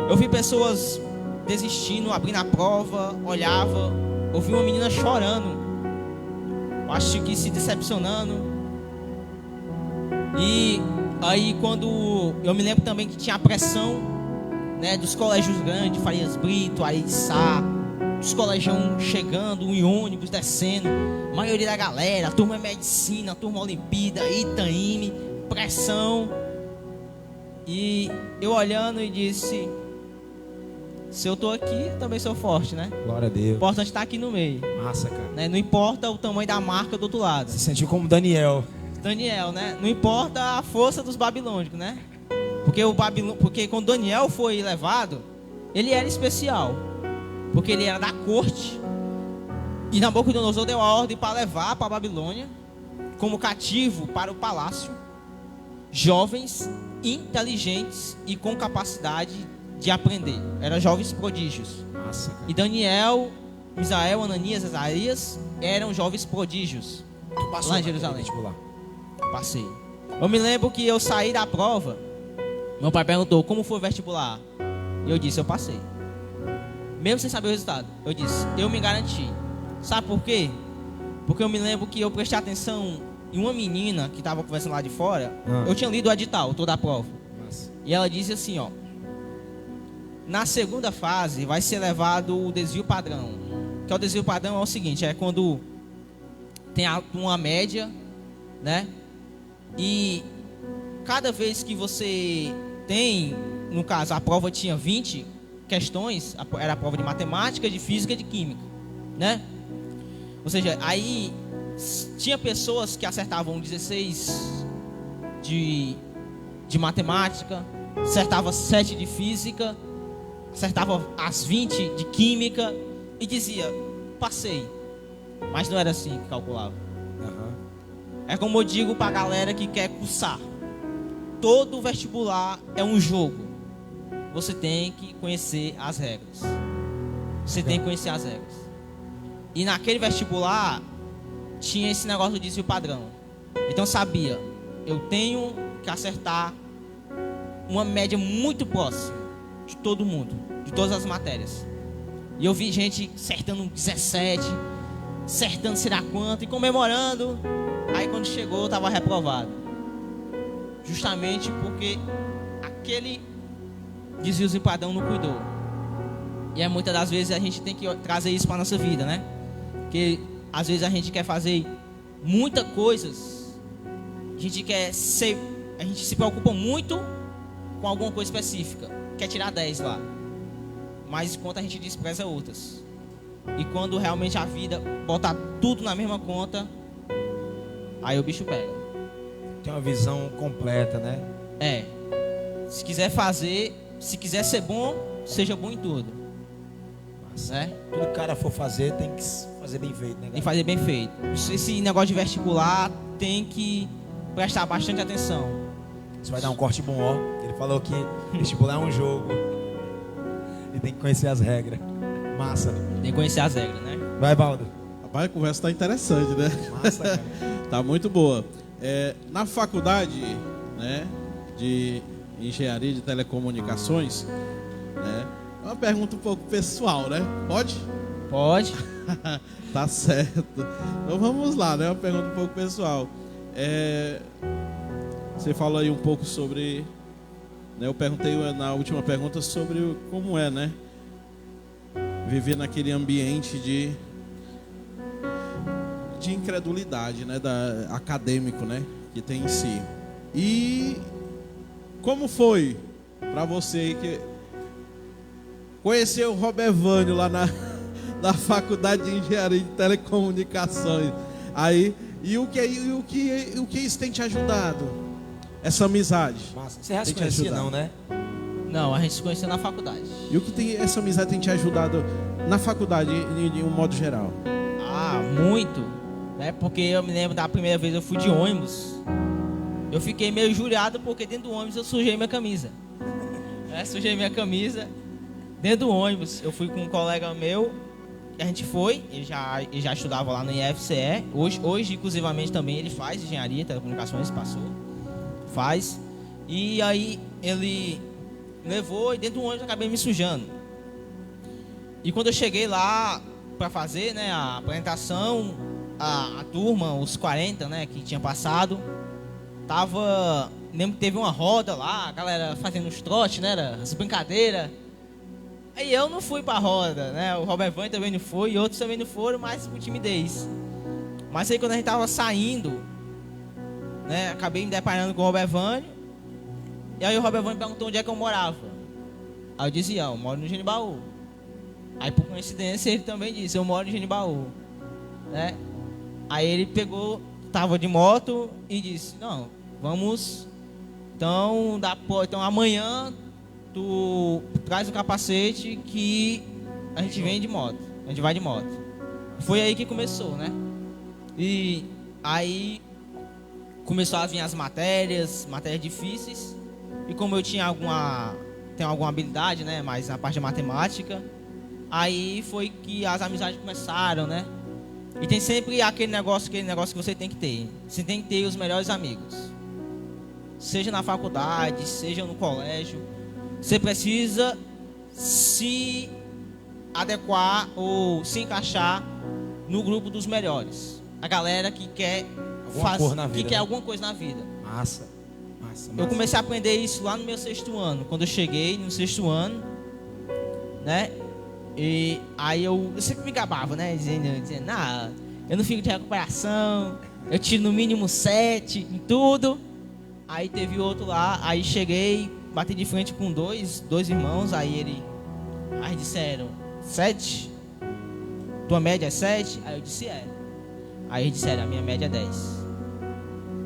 Eu vi pessoas desistindo, abrindo a prova, olhava. Eu vi uma menina chorando. Eu acho que se decepcionando. E aí quando... Eu me lembro também que tinha a pressão, né, dos colégios grandes, Farias Brito, Ariçá, os colégios chegando, em ônibus descendo, a maioria da galera, a turma medicina, a turma Olimpíada, Itaime, pressão. E eu olhando e disse: se eu tô aqui, eu também sou forte, né? Glória a O Deus. importante é estar aqui no meio, Massa, cara. né? Não importa o tamanho da marca do outro lado. Se sentiu como Daniel. Daniel, né? Não importa a força dos babilônicos, né? Porque quando Daniel foi levado, ele era especial. Porque ele era da corte. E Nabucodonosor deu a ordem para levar para a Babilônia, como cativo para o palácio, jovens inteligentes e com capacidade de aprender. Eram jovens prodígios. Massa, cara. E Daniel, Misael, Ananias, Azarias eram jovens prodígios. Tu passou lá em naquele Jerusalém. vestibular? Passei. Eu me lembro que eu saí da prova. Meu pai perguntou: como foi o vestibular? E eu disse: eu passei. Mesmo sem saber o resultado, eu disse: eu me garanti. Sabe por quê? Porque eu me lembro que eu prestei atenção em uma menina que estava conversando lá de fora. Eu tinha lido o edital, toda a prova. Massa. E ela disse assim, ó: na segunda fase vai ser levado o desvio padrão. Que é o desvio padrão é o seguinte: é quando tem uma média, né? E cada vez que você tem, no caso, a prova tinha 20 questões, era a prova de matemática, de física e de química, né? Ou seja, aí tinha pessoas que acertavam 16 de matemática, acertava 7 de física, acertava as 20 de química e dizia: passei. Mas não era assim que calculava. É como eu digo para a galera que quer cursar: todo vestibular é um jogo. Você tem que conhecer as regras. Você tem que conhecer as regras. E naquele vestibular tinha esse negócio do desvio padrão. Então eu sabia: eu tenho que acertar uma média muito próxima de todo mundo, de todas as matérias. E eu vi gente acertando 17, acertando sei lá quanto e comemorando. Aí quando chegou eu estava reprovado. Justamente porque aquele desvio padrão não cuidou. E é muitas das vezes a gente tem que trazer isso para a nossa vida, né? Porque às vezes a gente quer fazer muitas coisas. A gente quer ser a gente se preocupa muito com alguma coisa específica, quer tirar 10 lá, mas enquanto a gente despreza outras. E quando realmente a vida botar tudo na mesma conta, aí o bicho pega. Tem uma visão completa, né? Se quiser fazer, se quiser ser bom, seja bom em tudo. Né? Tudo que o cara for fazer, tem que fazer bem feito, né? Tem que fazer bem feito. Esse negócio de vestibular tem que prestar bastante atenção. Você vai dar um corte bom, ó. Ele falou que vestibular é um jogo. E tem que conhecer as regras. Massa. Tem que conhecer as regras, né? Vai, Baldo. Rapaz, a conversa tá interessante, né? Massa, cara. Tá muito boa. Na faculdade, né, de engenharia de telecomunicações, né, é uma pergunta um pouco pessoal, né? Pode? Pode. Tá certo. Então vamos lá, né? Uma pergunta um pouco pessoal. Você falou aí um pouco sobre, né, eu perguntei na última pergunta sobre como é, né, viver naquele ambiente de incredulidade, né, acadêmico, né, que tem em si. E como foi para você que conheceu o Robervânio lá na faculdade de engenharia de telecomunicações? Aí, e o que isso tem te ajudado? Essa amizade. Massa. Você já se conhecia, não, né? Não, a gente se conheceu na faculdade. E o que essa amizade tem te ajudado na faculdade, de um modo geral? Muito. Né? Porque eu me lembro da primeira vez eu fui de ônibus. Eu fiquei meio injuriado porque dentro do ônibus eu sujei minha camisa. Sujei minha camisa dentro do ônibus. Eu fui com um colega meu. E a gente foi. Ele já estudava lá no IFCE. Hoje, inclusivamente, também ele faz engenharia, telecomunicações, passou. Faz. E aí ele levou e dentro do ônibus eu acabei me sujando. E quando eu cheguei lá para fazer, né, a apresentação, a turma, os 40, né, que tinha passado, lembro que teve uma roda lá, a galera fazendo os trotes, né, as brincadeiras. Aí eu não fui pra roda, né, o Robert Van também não foi, e outros também não foram, mas por timidez. Mas aí quando a gente tava saindo, né, acabei me deparando com o Robert Vânio. E aí o Robert Vânio perguntou onde é que eu morava. Aí eu disse, eu moro no Genibaú. Aí por coincidência ele também disse, eu moro no Genibaú, né? Aí ele pegou, tava de moto e disse, não, vamos, então amanhã tu traz o capacete que a gente vem de moto, a gente vai de moto. Foi aí que começou, né? E aí começou a vir as matérias difíceis. E como eu tenho alguma habilidade, né, mais na parte de matemática, aí foi que as amizades começaram, né? E tem sempre aquele negócio que você tem que ter. Você tem que ter os melhores amigos. Seja na faculdade, seja no colégio. Você precisa se adequar ou se encaixar no grupo dos melhores. A galera que quer alguma coisa na vida. Massa. Eu comecei a aprender isso lá no meu 6º ano. Quando eu cheguei no 6º ano, né? E aí eu sempre me gabava, né? Dizendo, eu não fico de recuperação, eu tiro no mínimo 7 em tudo. Aí teve outro lá, aí cheguei, bati de frente com dois irmãos, aí disseram, 7? Tua média é 7? Aí eu disse, é. Aí eles disseram, a minha média é 10.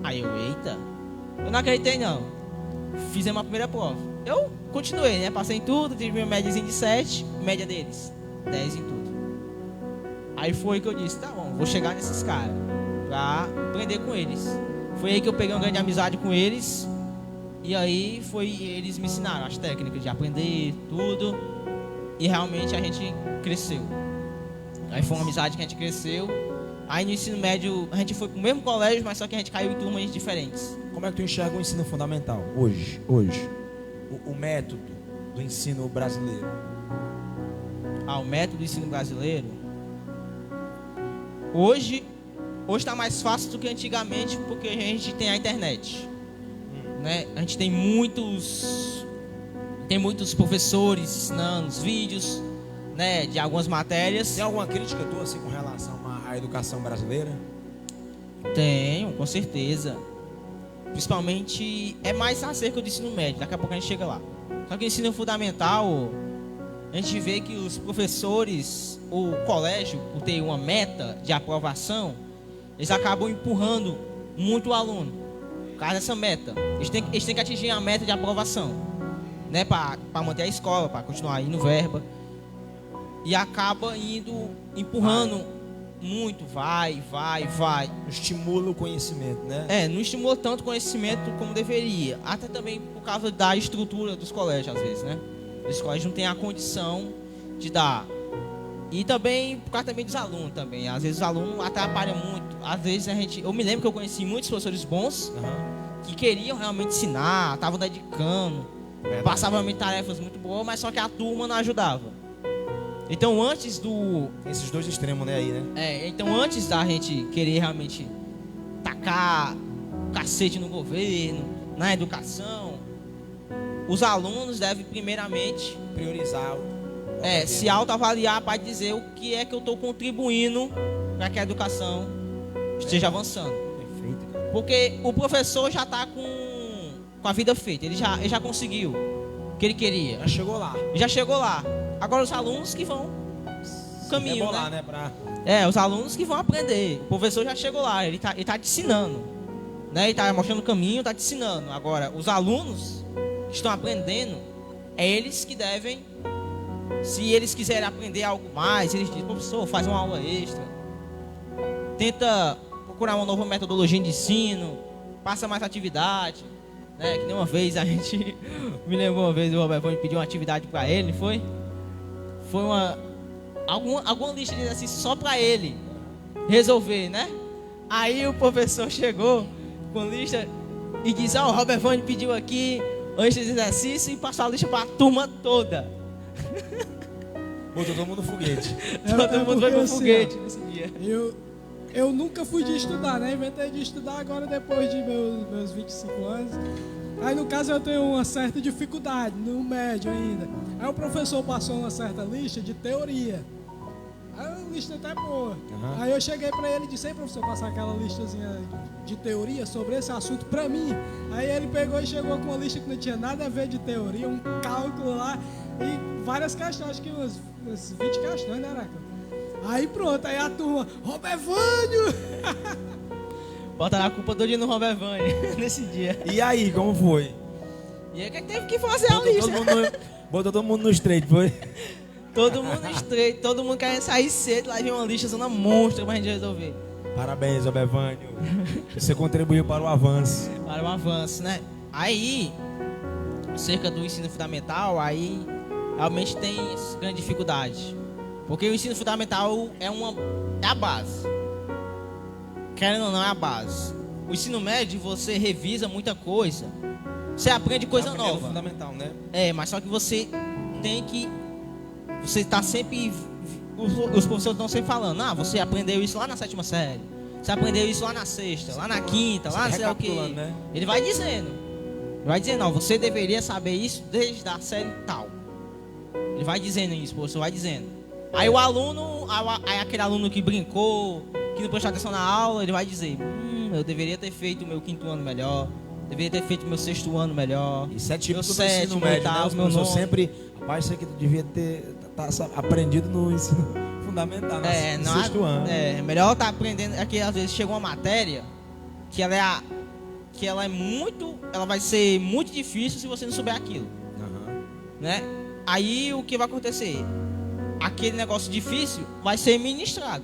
Aí eu, eita. Eu não acreditei não. Fizemos a primeira prova. Eu continuei, né? Passei em tudo, tive minha médiazinha de 7, média deles, 10 em tudo. Aí foi que eu disse, tá bom, vou chegar nesses caras pra aprender com eles. Foi aí que eu peguei uma grande amizade com eles. E aí eles me ensinaram as técnicas de aprender, tudo. E realmente a gente cresceu. Aí foi uma amizade que a gente cresceu. Aí no ensino médio, a gente foi pro mesmo colégio, mas só que a gente caiu em turmas diferentes. Como é que tu enxerga o ensino fundamental hoje? O método do ensino brasileiro. O método do ensino brasileiro. Hoje está mais fácil do que antigamente, porque a gente tem a internet. Né? A gente tem muitos professores ensinando os vídeos, né, de algumas matérias. Tem alguma crítica tua assim com relação à educação brasileira? Tenho, com certeza. Principalmente, é mais acerca do ensino médio, daqui a pouco a gente chega lá. Só que o ensino fundamental, a gente vê que os professores, o colégio, por ter uma meta de aprovação, eles acabam empurrando muito o aluno, por causa dessa meta. Eles têm que atingir a meta de aprovação, né, para manter a escola, para continuar indo verba. E acaba empurrando muito, vai. Não estimula o conhecimento, né? Não estimula tanto o conhecimento como deveria. Até também por causa da estrutura dos colégios, às vezes, né? Os colégios não têm a condição de dar. E também por causa também dos alunos também. Às vezes os alunos atrapalham muito. Às vezes eu me lembro que eu conheci muitos professores bons que queriam realmente ensinar, estavam dedicando, passavam realmente tarefas muito boas, mas só que a turma não ajudava. Então antes Tem esses dois extremos, né, aí, né? Então antes da gente querer realmente tacar o cacete no governo, na educação, os alunos devem primeiramente Priorizar se autoavaliar para dizer o que é que eu estou contribuindo para que a educação esteja avançando. Perfeito, cara. Porque o professor já está com a vida feita, ele já conseguiu o que ele queria. Já chegou lá. Agora os alunos que vão caminho, rebolar, né? Né, Os alunos que vão aprender. O professor já chegou lá, ele tá te ensinando, né? Ele tá mostrando o caminho, tá te ensinando. Agora, os alunos que estão aprendendo, é eles que devem, se eles quiserem aprender algo mais, eles dizem, professor, faz uma aula extra, tenta procurar uma nova metodologia de ensino, passa mais atividade, né? Que nem uma vez a gente me lembrou uma vez o Robert Vane pediu uma atividade para ele, foi alguma lista de exercícios só para ele resolver, né? Aí o professor chegou com lista e disse, o Robert Vane pediu aqui antes de exercício e passou a lista para a turma toda. Botou todo mundo no foguete. Todo mundo foi pro assim, foguete nesse dia. Eu nunca fui de estudar, né? Inventei de estudar agora depois de meus 25 anos. Aí no caso eu tenho uma certa dificuldade, no médio ainda. Aí o professor passou uma certa lista de teoria. Aí a lista até boa. Aí eu cheguei pra ele e disse, professor, passar aquela listazinha de teoria sobre esse assunto pra mim. Aí ele pegou e chegou com uma lista que não tinha nada a ver de teoria, um cálculo lá e várias questões, acho que umas 20 questões, né, Araca? Aí pronto, aí a turma, Robert Vane! Bota a culpa todo dia no Robert Vane nesse dia. E aí, como foi? E aí que teve que fazer a lista. Botou todo mundo no straight, foi? Todo mundo estreito, todo mundo querendo sair cedo, lá de uma lista zona monstra pra gente resolver. Parabéns, Robert Vane. Você contribuiu para o avanço. Para o avanço, né? Aí, cerca do ensino fundamental, aí realmente tem grande dificuldade. Porque o ensino fundamental é a base. Querendo ou não, é a base. O ensino médio, você revisa muita coisa. Você aprende coisa nova. É fundamental, né? Mas só que você tem que... Você está sempre... Os professores estão sempre falando, você aprendeu isso lá na 7ª série. Você aprendeu isso lá na 6ª, lá na 5ª, lá não sei o quê. Né? Ele vai dizendo. Você deveria saber isso desde a série tal. Ele vai dizendo isso, o professor vai dizendo. Aí o aluno, aí aquele aluno que brincou, que não prestou atenção na aula, ele vai dizer, eu deveria ter feito o meu 5º ano melhor, deveria ter feito o meu 6º ano melhor. Isso é tipo meu do ensino médio, né? Os professores sempre, rapaz, isso aqui tu devia ter aprendido no ensino fundamental, no 6º ano. Melhor estar aprendendo, é que às vezes chega uma matéria que ela vai ser muito difícil se você não souber aquilo, né? Aí o que vai acontecer? Aquele negócio difícil vai ser ministrado.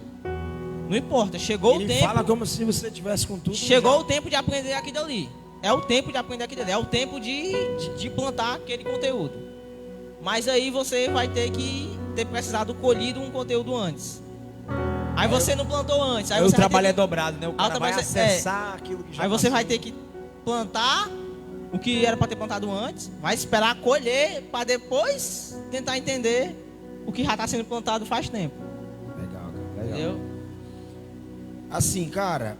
Não importa, chegou o tempo. Ele fala como se você tivesse com tudo. Chegou o tempo de aprender aquilo ali. É o tempo de aprender aquilo ali. É o tempo de plantar aquele conteúdo. Mas aí você vai ter que ter precisado colhido um conteúdo antes. Aí você não plantou antes. Aí o trabalho é dobrado, né? O cara vai acessar aquilo que já aí você vai ter que plantar o que era para ter plantado antes. Vai esperar colher para depois tentar entender o que já está sendo plantado faz tempo. Legal, cara. Legal. Entendeu? Assim, cara,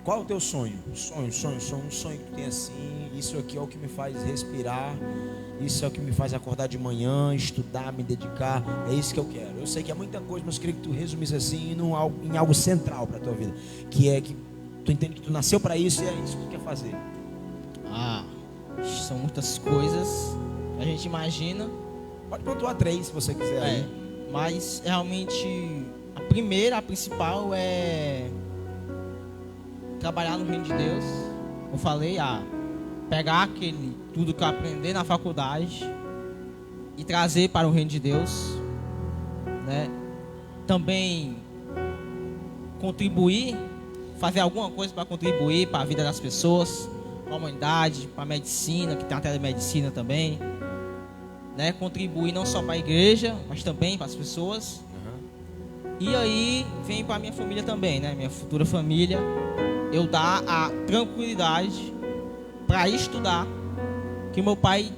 qual é o teu sonho? Um sonho que tu tem assim, isso aqui é o que me faz respirar, isso é o que me faz acordar de manhã, estudar, me dedicar, é isso que eu quero. Eu sei que é muita coisa, mas eu queria que tu resumisse assim em algo central para tua vida, que é que Tu entende que tu nasceu para isso e é isso que tu quer fazer? São muitas coisas que a gente imagina. Pode pontuar 3 se você quiser aí. Mas realmente a principal é trabalhar no reino de Deus. Eu falei, pegar tudo que eu aprendi na faculdade e trazer para o reino de Deus, né? Também contribuir, fazer alguma coisa para contribuir para a vida das pessoas, para a humanidade, para a medicina, que tem a telemedicina também, né? Contribuir não só para a igreja, mas também para as pessoas. E aí vem para a minha família também, né? Minha futura família, eu dar a tranquilidade para estudar, que meu pai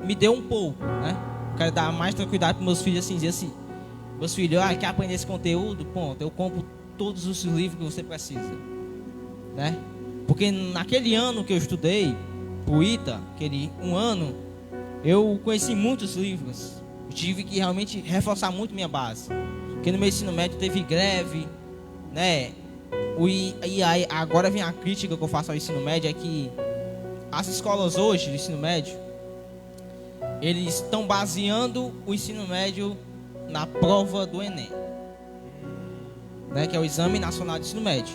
me deu um pouco, né? Quero dar mais tranquilidade para meus filhos, assim, dizer assim: meus filhos, quer aprender esse conteúdo? Ponto, eu compro todos os livros que você precisa, né? Porque naquele ano que eu estudei pro ITA, aquele um ano, eu conheci muitos livros. Eu tive que realmente reforçar muito minha base, porque no meu ensino médio teve greve, né? E aí, agora vem a crítica que eu faço ao ensino médio, é que as escolas hoje do ensino médio, eles estão baseando o ensino médio na prova do Enem, né, que é o Exame Nacional de Ensino Médio.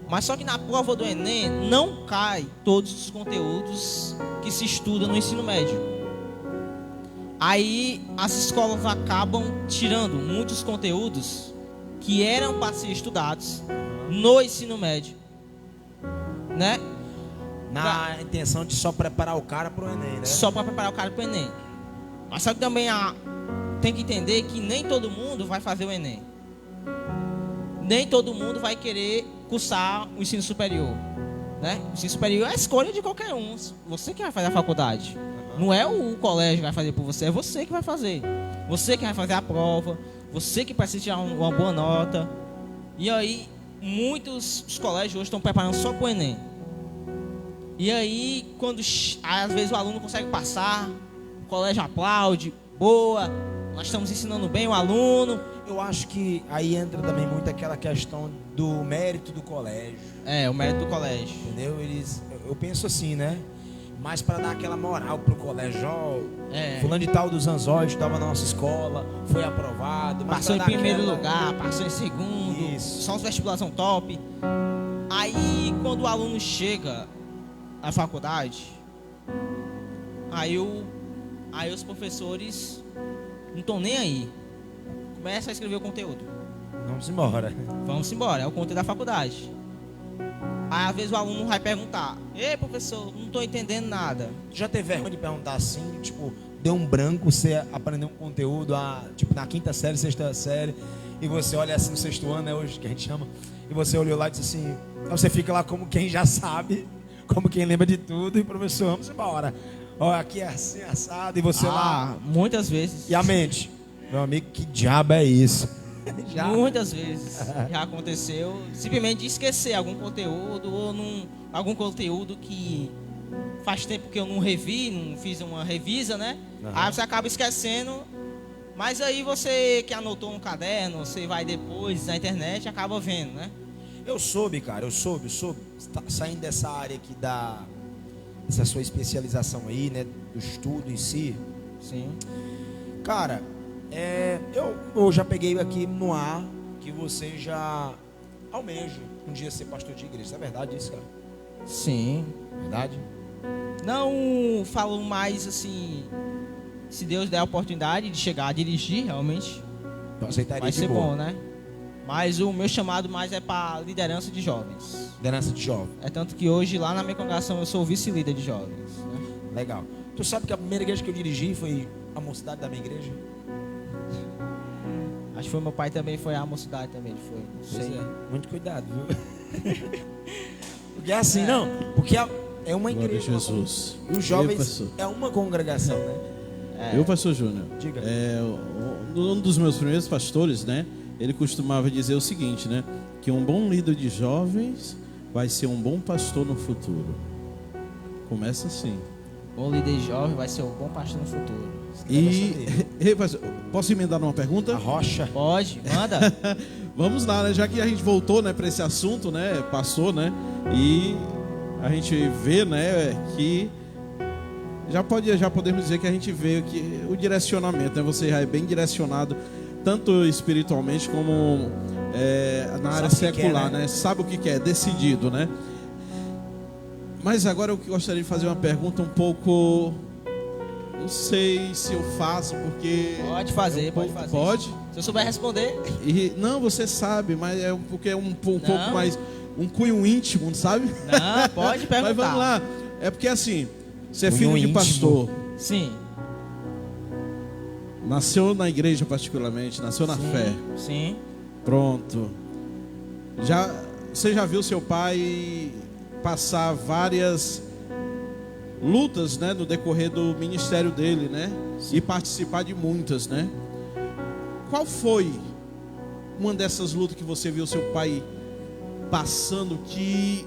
Mas só que na prova do Enem não cai todos os conteúdos que se estuda no ensino médio. Aí as escolas acabam tirando muitos conteúdos que eram para ser estudados no ensino médio, né? Na intenção de só preparar o cara pro Enem, né? Só para preparar o cara para o Enem. Mas só que também tem que entender que nem todo mundo vai fazer o Enem. Nem todo mundo vai querer cursar o ensino superior, né? O ensino superior é a escolha de qualquer um. Você que vai fazer a faculdade. Não é o colégio que vai fazer por você, é você que vai fazer. Você que vai fazer a prova, você que precisa tirar uma boa nota. E aí, muitos colégios hoje estão preparando só para o Enem. E aí, às vezes o aluno consegue passar, o colégio aplaude, boa, nós estamos ensinando bem o aluno. Eu acho que aí entra também muito aquela questão do mérito do colégio. O mérito do colégio. Entendeu? Eu penso assim, né? Mas para dar aquela moral pro colégio, fulano de tal dos Anzóis estava na nossa escola, foi aprovado. Passou em primeiro lugar, passou em segundo, só os vestibulares são top. Aí, quando o aluno chega à faculdade, aí os professores não estão nem aí. Começa a escrever o conteúdo. Vamos embora, é o conteúdo da faculdade. Aí às vezes o aluno vai perguntar: ei, professor, não estou entendendo nada. Já teve vergonha de perguntar assim, tipo, deu um branco, você aprendeu um conteúdo tipo na 5ª série, 6ª série, e você olha assim no 6º ano, é hoje que a gente chama, e você olhou lá e disse assim, aí você fica lá como quem já sabe, como quem lembra de tudo, e professor, vamos embora. Olha, aqui é assim, assado, e você lá. Muitas vezes. E a mente? Meu amigo, que diabo é isso? Muitas vezes já aconteceu simplesmente de esquecer algum conteúdo ou algum conteúdo que faz tempo que eu não revi, não fiz uma revisa, né? Aí você acaba esquecendo, mas aí você que anotou no caderno, você vai depois na internet e acaba vendo, né? Eu soube, cara, saindo dessa área aqui dessa sua especialização aí, né, do estudo em si. Sim. Cara, eu já peguei aqui no ar que você já almeja um dia ser pastor de igreja. É verdade isso, cara? Sim. Verdade? Não falo mais assim, se Deus der a oportunidade de chegar a dirigir, realmente eu aceitaria, vai ser boa. bom, né? Mas o meu chamado mais é para liderança de jovens. Liderança de jovens. É tanto que hoje lá na minha congregação eu sou vice-líder de jovens, né? Legal. Tu sabe que a primeira igreja que eu dirigi foi a mocidade da minha igreja? Acho que foi meu pai também, foi a mocidade também, foi. Não sei. Muito cuidado, viu? Porque é assim, não. Porque é uma igreja. Jesus. E os jovens é uma congregação, né? Eu, pastor Júnior, diga. Um dos meus primeiros pastores, né? Ele costumava dizer o seguinte, né? Que um bom líder de jovens vai ser um bom pastor no futuro. Começa assim. Bom líder jovem vai ser um bom pastor no futuro. E posso emendar numa pergunta? A rocha. Pode, manda. Vamos lá, né? Já que a gente voltou, né, para esse assunto, né? Passou, né? E a gente vê, né, que já podemos dizer que a gente vê que o direcionamento, né? Você já é bem direcionado, tanto espiritualmente como na área secular, né? Sabe o que quer, decidido, né? Mas agora eu gostaria de fazer uma pergunta um pouco, não sei se eu faço, porque Pode fazer, pode fazer. Pode? Se eu souber responder. Não, você sabe, mas porque é um pouco Não. mais um cunho íntimo, sabe? Não, pode perguntar. Mas vamos lá. É porque assim, você é Cunho filho de íntimo. pastor, Sim. nasceu na igreja particularmente, nasceu na fé. Sim. Pronto. Você já viu seu pai passar várias lutas, né, no decorrer do ministério dele, né? E participar de muitas, né? Qual foi uma dessas lutas que você viu seu pai passando que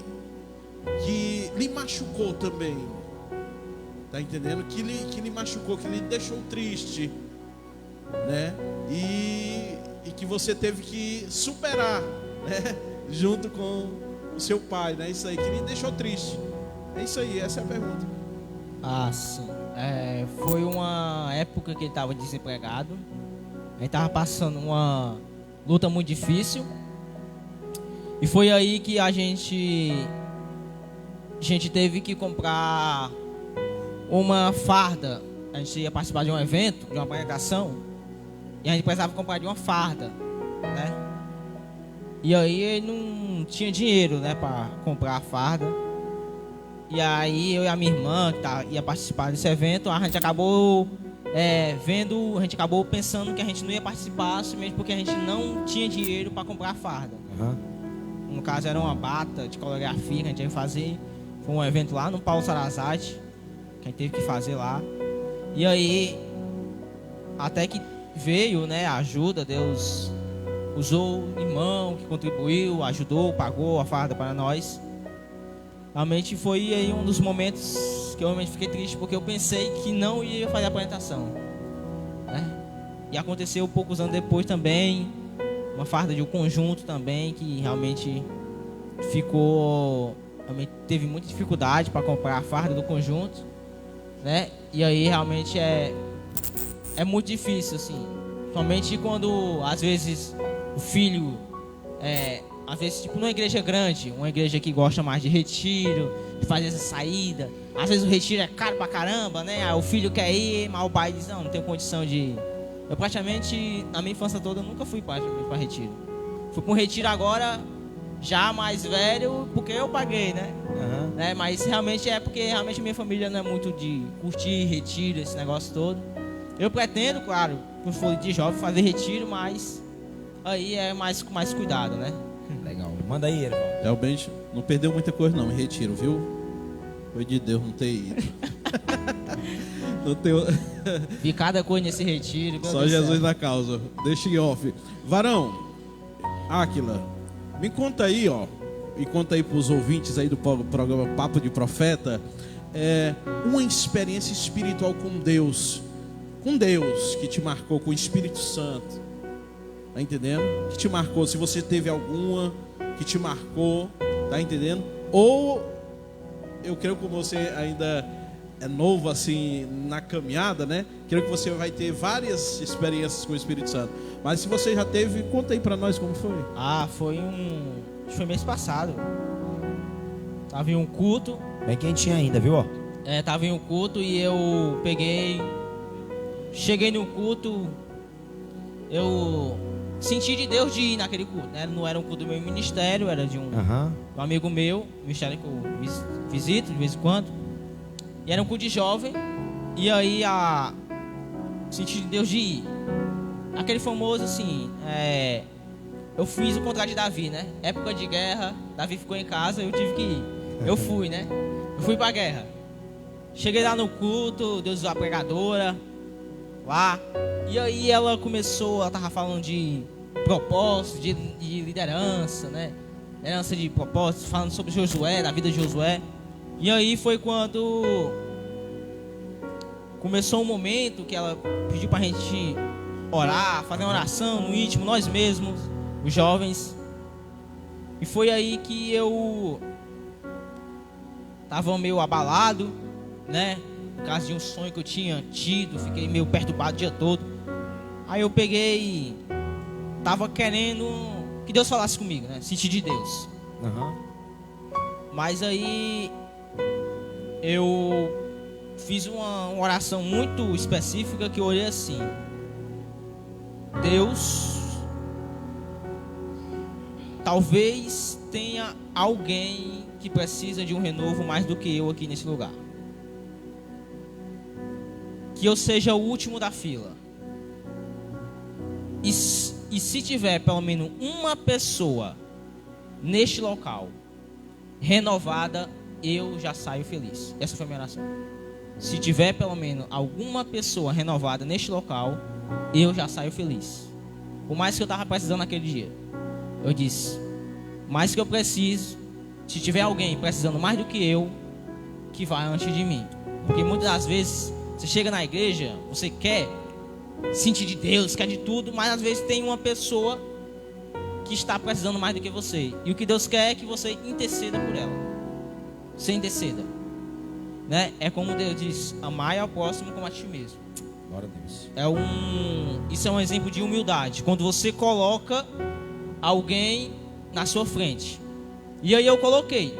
lhe machucou também? Tá entendendo? Que lhe machucou, que lhe deixou triste, né? E que você teve que superar, né? Junto com o seu pai, né? Isso aí, que lhe deixou triste. É isso aí, essa é a pergunta. Ah, sim. Foi uma época que ele estava desempregado. Ele estava passando uma luta muito difícil. E foi aí que a gente teve que comprar uma farda. A gente ia participar de um evento, de uma pregação, e a gente precisava comprar de uma farda, né? E aí ele não tinha dinheiro, né, para comprar a farda. E aí eu e a minha irmã que ia participar desse evento, a gente acabou a gente acabou pensando que a gente não ia participar, simplesmente porque a gente não tinha dinheiro para comprar a farda. No caso era uma bata de coreografia que a gente ia fazer. Foi um evento lá no Paulo Sarazate, que a gente teve que fazer lá. E aí, até que veio, né, a ajuda, Deus usou o irmão que contribuiu, ajudou, pagou a farda para nós. Realmente foi aí um dos momentos que eu realmente fiquei triste, porque eu pensei que não ia fazer a apresentação, né? E aconteceu poucos anos depois também, uma farda de um conjunto também, que realmente teve muita dificuldade para comprar a farda do conjunto, né? E aí realmente é muito difícil, assim. Somente quando, às vezes, o filho às vezes, tipo, numa igreja grande, uma igreja que gosta mais de retiro, de fazer essa saída. Às vezes o retiro é caro pra caramba, né? Aí o filho quer ir, mas o pai diz, não tenho condição de ir. Eu praticamente, na minha infância toda, nunca fui pra retiro. Fui pra um retiro agora, já mais velho, porque eu paguei, né? Né? Mas realmente é porque realmente minha família não é muito de curtir retiro, esse negócio todo. Eu pretendo, claro, quando for de jovem, fazer retiro, mas aí é mais com mais cuidado, né? Legal. Manda aí, Erival. Realmente não perdeu muita coisa não, em retiro, viu? Foi de Deus não ter ido. Não tem... Vi cada coisa nesse retiro. Só Jesus na causa. Deixa em off. Varão, Áquila, me conta aí, ó. E conta aí pros ouvintes aí do programa Papo de Profeta, uma experiência espiritual com Deus. Com Deus que te marcou, com o Espírito Santo. Tá entendendo? Que te marcou, se você teve alguma que te marcou, tá entendendo? Ou eu creio que você ainda é novo assim na caminhada, né? Creio que você vai ter várias experiências com o Espírito Santo. Mas se você já teve, conta aí pra nós como foi. Foi mês passado. Tava em um culto. Bem quentinho ainda, viu? Tava em um culto e eu cheguei no culto, eu senti de Deus de ir naquele culto, né? Não era um culto do meu ministério, era de um amigo meu, ministério que eu visito de vez em quando. E era um culto de jovem. E aí senti de Deus de ir. Aquele famoso assim, eu fiz o contrário de Davi, né? Época de guerra, Davi ficou em casa, eu tive que ir. Eu fui, né? Eu fui pra guerra. Cheguei lá no culto, Deus usou a pregadora lá. E aí ela tava falando de propósito, de liderança, né? Liderança de propósito, falando sobre Josué, da vida de Josué. E aí foi quando começou um momento que ela pediu pra gente orar, fazer uma oração no íntimo, nós mesmos, os jovens. E foi aí que eu tava meio abalado, né? Por causa de um sonho que eu tinha tido, fiquei meio perturbado o dia todo. Aí eu peguei, tava querendo que Deus falasse comigo, né? Sentir de Deus. Mas aí eu fiz uma oração muito específica que eu orei assim: Deus, talvez tenha alguém que precisa de um renovo mais do que eu aqui nesse lugar. Que eu seja o último da fila. E se tiver pelo menos uma pessoa neste local renovada, eu já saio feliz. Essa foi a minha oração. Se tiver pelo menos alguma pessoa renovada neste local, eu já saio feliz. Por mais que eu estava precisando naquele dia, eu disse: mais que eu preciso, se tiver alguém precisando mais do que eu, que vá antes de mim. Porque muitas das vezes você chega na igreja, você quer sentir de Deus, quer de tudo, mas às vezes tem uma pessoa que está precisando mais do que você. E o que Deus quer é que você interceda por ela. Você interceda, né? É como Deus diz: amai ao próximo como a ti mesmo. Glória a Deus. Isso é um exemplo de humildade. Quando você coloca alguém na sua frente. E aí eu coloquei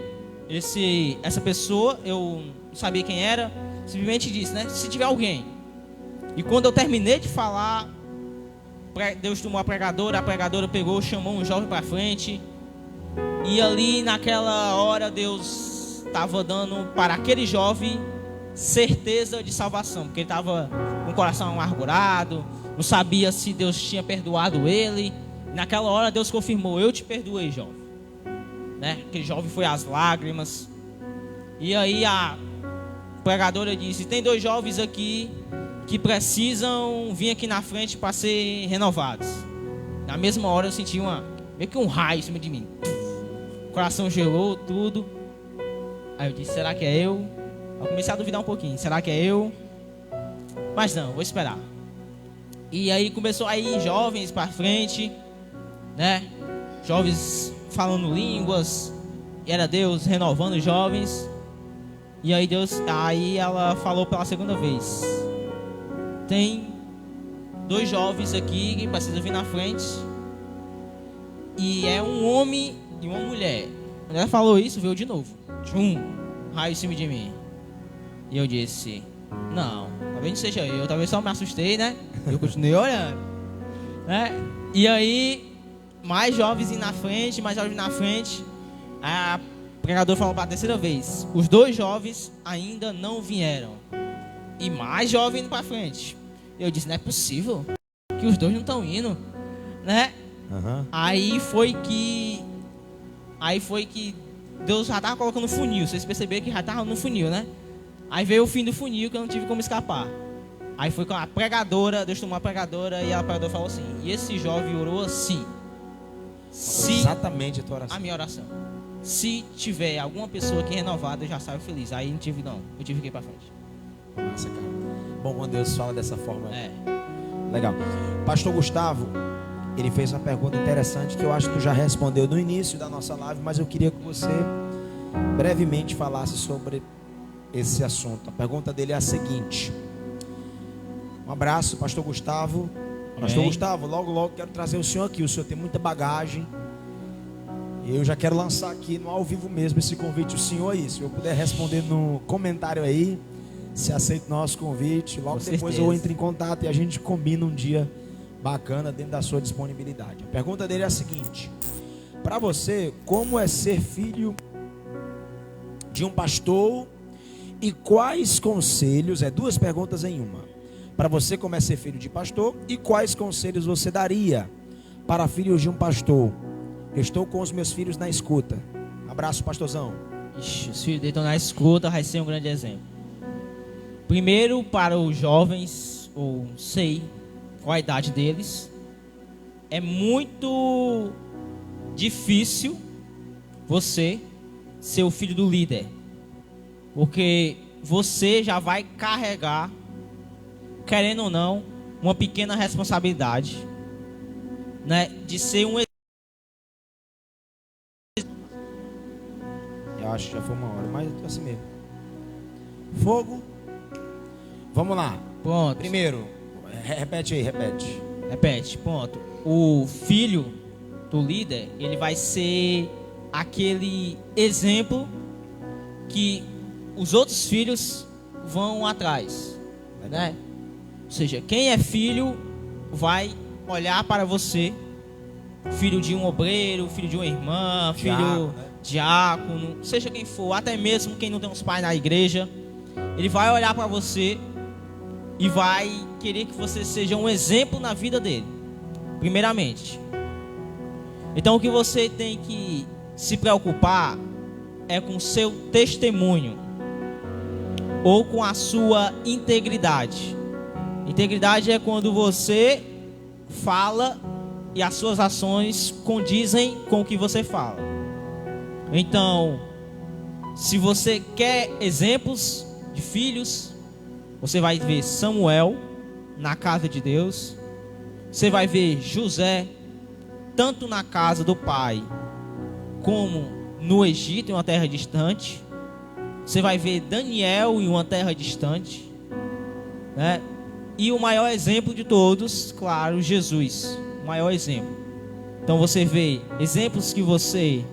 essa pessoa, eu não sabia quem era, simplesmente disse, né? Se tiver alguém. E quando eu terminei de falar, Deus tomou a pregadora pegou, chamou um jovem para frente. E ali naquela hora Deus estava dando para aquele jovem certeza de salvação, porque ele estava com o coração amargurado, não sabia se Deus tinha perdoado ele. Naquela hora Deus confirmou: eu te perdoei, jovem, né? Aquele jovem foi às lágrimas. E aí a pregadora disse: tem 2 jovens aqui que precisam vir aqui na frente para ser renovados. Na mesma hora eu senti meio que um raio em cima de mim. O coração gelou, tudo. Aí eu disse: será que é eu? Eu comecei a duvidar um pouquinho: será que é eu? Mas não, vou esperar. E aí começou a ir jovens para frente, né? Jovens falando línguas. Era Deus renovando os jovens. E aí ela falou pela segunda vez: tem 2 jovens aqui que precisam vir na frente. E é um homem e uma mulher. Quando ela falou isso, veio de novo. Raio em cima de mim. E eu disse: não, talvez não seja eu. Talvez só me assustei, né? Eu continuei olhando, né? E aí, mais jovens indo na frente, mais jovens na frente. A pregadora falou para a terceira vez: os 2 jovens ainda não vieram. E mais jovens indo para frente. Eu disse: não é possível que os 2 não estão indo, né? Aí foi que Deus já estava colocando funil. Vocês perceberam que já estava no funil, né? Aí veio o fim do funil, que eu não tive como escapar. Aí foi com a pregadora, Deus tomou a pregadora, e a pregadora falou assim: e esse jovem orou assim. Exatamente a tua oração. A minha oração: se tiver alguma pessoa aqui renovada, eu já saio feliz. Aí não tive não, eu tive que ir para frente. Nossa, cara. Bom quando Deus fala dessa forma. É. Legal. Pastor Gustavo, ele fez uma pergunta interessante que eu acho que tu já respondeu no início da nossa live, mas eu queria que você brevemente falasse sobre esse assunto. A pergunta dele é a seguinte: um abraço, Pastor Gustavo. Pastor Gustavo, logo quero trazer o senhor aqui. O senhor tem muita bagagem. Eu já quero lançar aqui no ao vivo mesmo esse convite. O senhor aí, se eu puder responder no comentário aí, se aceita o nosso convite. Logo depois eu entro em contato e a gente combina um dia bacana dentro da sua disponibilidade. A pergunta dele é a seguinte: para você, como é ser filho de um pastor? E quais conselhos, 2 perguntas em uma. Para você, como é ser filho de pastor? E quais conselhos você daria para filhos de um pastor? Eu estou com os meus filhos na escuta. Abraço, pastorzão. Ixi, os filhos dele estão na escuta, vai ser um grande exemplo. Primeiro, para os jovens, ou sei qual a idade deles, é muito difícil você ser o filho do líder. Porque você já vai carregar, querendo ou não, uma pequena responsabilidade, né, de ser um Eu acho que já foi uma hora, mas é assim mesmo. Fogo. Vamos lá. Pronto. Primeiro, repete aí, repete. Repete, ponto. O filho do líder, ele vai ser aquele exemplo que os outros filhos vão atrás, né? Ou seja, quem é filho vai olhar para você, filho de um obreiro, filho de uma irmã, filho diácono, seja quem for, até mesmo quem não tem uns pais na igreja, ele vai olhar para você e vai querer que você seja um exemplo na vida dele, primeiramente. Então o que você tem que se preocupar é com o seu testemunho ou com a sua integridade. Integridade é quando você fala e as suas ações condizem com o que você fala. Então, se você quer exemplos de filhos, você vai ver Samuel na casa de Deus. Você vai ver José tanto na casa do pai como no Egito, em uma terra distante. Você vai ver Daniel em uma terra distante, né? E o maior exemplo de todos, claro, Jesus, o maior exemplo. Então você vê exemplos que você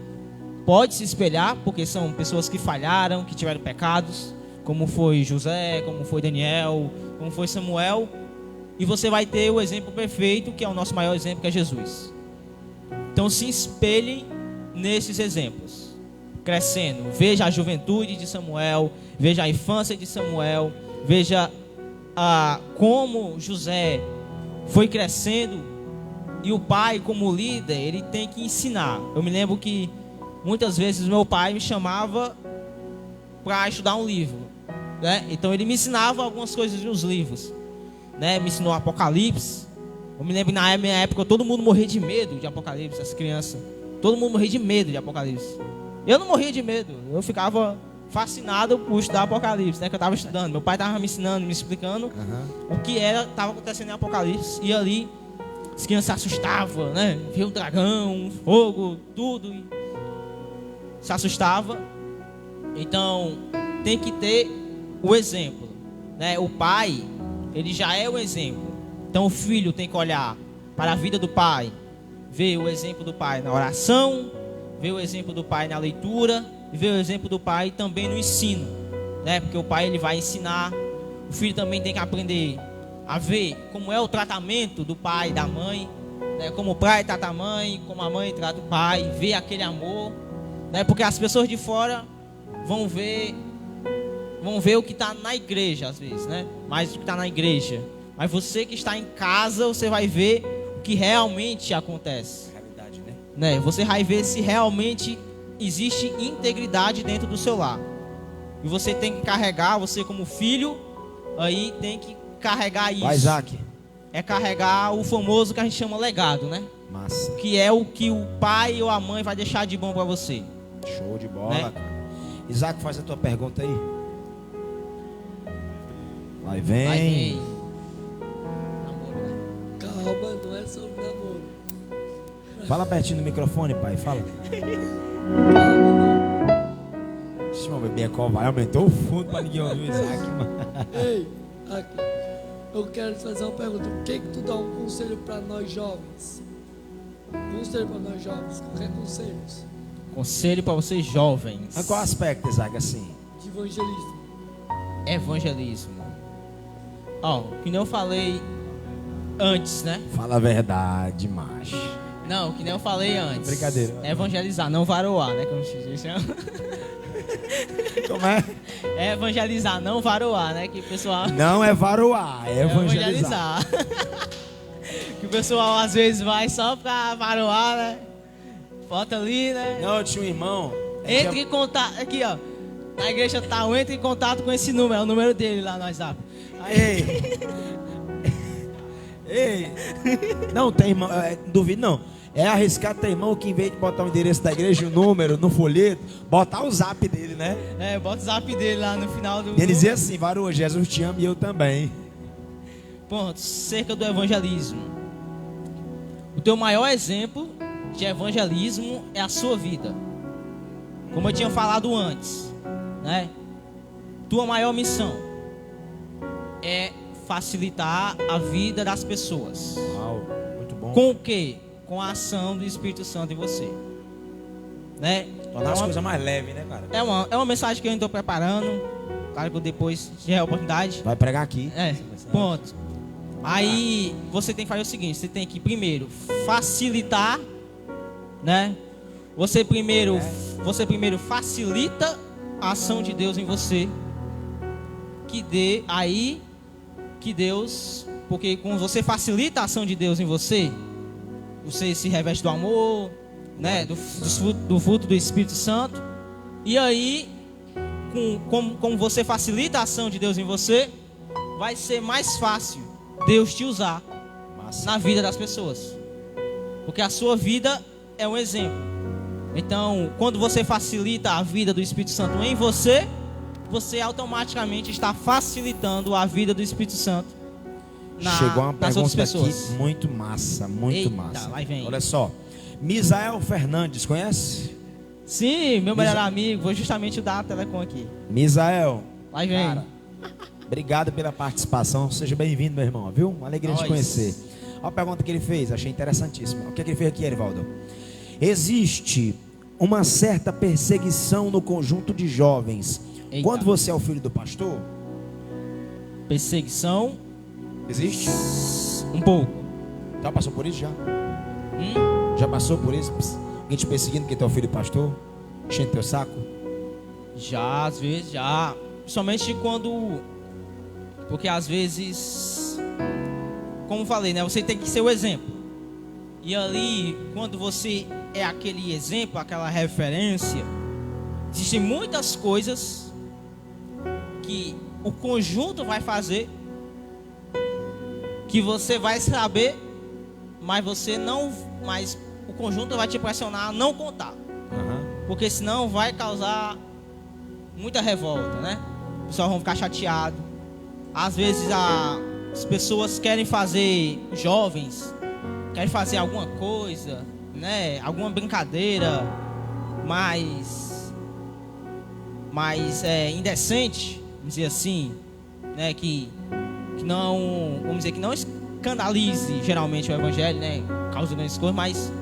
pode se espelhar, porque são pessoas que falharam, que tiveram pecados, como foi José, como foi Daniel, como foi Samuel. E você vai ter o exemplo perfeito, que é o nosso maior exemplo, que é Jesus. Então se espelhem nesses exemplos, crescendo. Veja a juventude de Samuel, veja a infância de Samuel, veja como José foi crescendo, e o pai, como líder, ele tem que ensinar. Eu me lembro que muitas vezes meu pai me chamava para estudar um livro, né? Então ele me ensinava algumas coisas nos livros, né? Me ensinou Apocalipse. Eu me lembro que na minha época todo mundo morria de medo de Apocalipse, as crianças. Todo mundo morria de medo de Apocalipse. Eu não morria de medo, eu ficava fascinado por estudar Apocalipse, né? Que eu estava estudando. Meu pai estava me ensinando, me explicando o que estava acontecendo em Apocalipse. E ali as crianças se assustavam, né? Via um dragão, um fogo, tudo. E se assustava. Então tem que ter o exemplo, né? O pai, ele já é o exemplo. Então o filho tem que olhar para a vida do pai, ver o exemplo do pai na oração, ver o exemplo do pai na leitura, e ver o exemplo do pai também no ensino, né? Porque o pai, ele vai ensinar. O filho também tem que aprender a ver como é o tratamento do pai e da mãe, né? Como o pai trata a mãe, como a mãe trata o pai, ver aquele amor, né? Porque as pessoas de fora vão ver o que está na igreja às vezes, né? Mais do que está na igreja. Mas você que está em casa, você vai ver o que realmente acontece. Realidade, né? Você vai ver se realmente existe integridade dentro do seu lar. E você tem que carregar, você como filho, aí tem que carregar isso. Vai, Isaac. É carregar o famoso que a gente chama legado, né? Massa. Que é o que o pai ou a mãe vai deixar de bom para você. Show de bola, Né? cara. Isaac, faz a tua pergunta aí. Vai, vem. Vai, vem. Calma, não é sobre namoro. Fala pertinho do microfone, pai. Fala. Ixi, meu bebê é covarde. Aumentou o fundo para ninguém ouvir o Isaac, mano. Ei, aqui. Eu quero te fazer uma pergunta. O que tu dá um conselho para nós jovens? Conselho para nós jovens. Qualquer conselho Conselho para vocês jovens. Mas qual aspecto, Isaac, assim? de evangelismo. Evangelismo. Ó, que nem eu falei antes, né? Fala a verdade, macho. Não, que nem eu falei antes. Brincadeira. Evangelizar, não varoar, né? Como se chama. Como é? É evangelizar, não varoar, né? Que o pessoal... Não é varoar, é evangelizar. Que o pessoal às vezes vai só pra varoar, né? Falta ali, né? Não, eu tinha um irmão. Entre em contato, aqui ó. Na igreja tal, entre em contato com esse número, é o número dele lá no WhatsApp. Ei! Ei! Não tem irmão, duvido não. É arriscar ter irmão que em vez de botar o endereço da igreja e o número no folheto, botar o zap dele, né? É, bota o zap dele lá no final do... E ele dizia assim, varou, Jesus te ama e eu também. Ponto, cerca do evangelismo. O teu maior exemplo de evangelismo é a sua vida. como eu tinha falado antes, né? Tua maior missão é facilitar a vida das pessoas. Uau, muito bom. Com o quê? Com a ação do Espírito Santo em você, né? Tornar as coisas mais leves, né, cara? É uma mensagem que eu estou preparando. Claro que depois tiver a oportunidade. Vai pregar aqui. Ponto. Aí você tem que fazer o seguinte: você tem que primeiro facilitar, né? Você primeiro facilita a ação de Deus em você. Porque quando você facilita a ação de Deus em você, você se reveste do amor, né? Do fruto do Espírito Santo. E aí, como você facilita a ação de Deus em você, vai ser mais fácil Deus te usar na vida das pessoas. Porque a sua vida é um exemplo. Então, quando você facilita a vida do Espírito Santo em você, você automaticamente está facilitando a vida do Espírito Santo Chegou uma nas outras pergunta pessoas. aqui muito massa, muito Eita, massa. lá vem. Olha só. Misael Fernandes, conhece? Sim, meu melhor amigo. Vou justamente dar a telecom aqui. Misael, Lá vem. cara, obrigado pela participação. Seja bem-vindo, meu irmão, viu? Uma alegria te conhecer. Olha a pergunta que ele fez, achei interessantíssima. O que é que ele fez aqui, Erivaldo? Existe uma certa perseguição no conjunto de jovens. Eita. Quando você é o filho do pastor? Perseguição, Existe? um pouco. Já passou por isso já? Já passou por isso? Alguém te perseguindo porque tu é o filho do pastor? Enchendo teu saco? Já, às vezes, já. Somente quando... Porque às vezes... Como falei, né? Você tem que ser o exemplo. E ali, quando você é aquele exemplo, aquela referência, existem muitas coisas que o conjunto vai fazer, que você vai saber, mas você não... Mas o conjunto vai te pressionar a não contar. Porque senão vai causar muita revolta, né? Os pessoal vão ficar chateados. Às vezes as pessoas querem fazer, jovens, querem fazer alguma coisa, né? Alguma brincadeira mais indecente, vamos dizer assim, né? Que não, vamos dizer, que não escandalize geralmente o evangelho, né? Causa grandes coisas, mas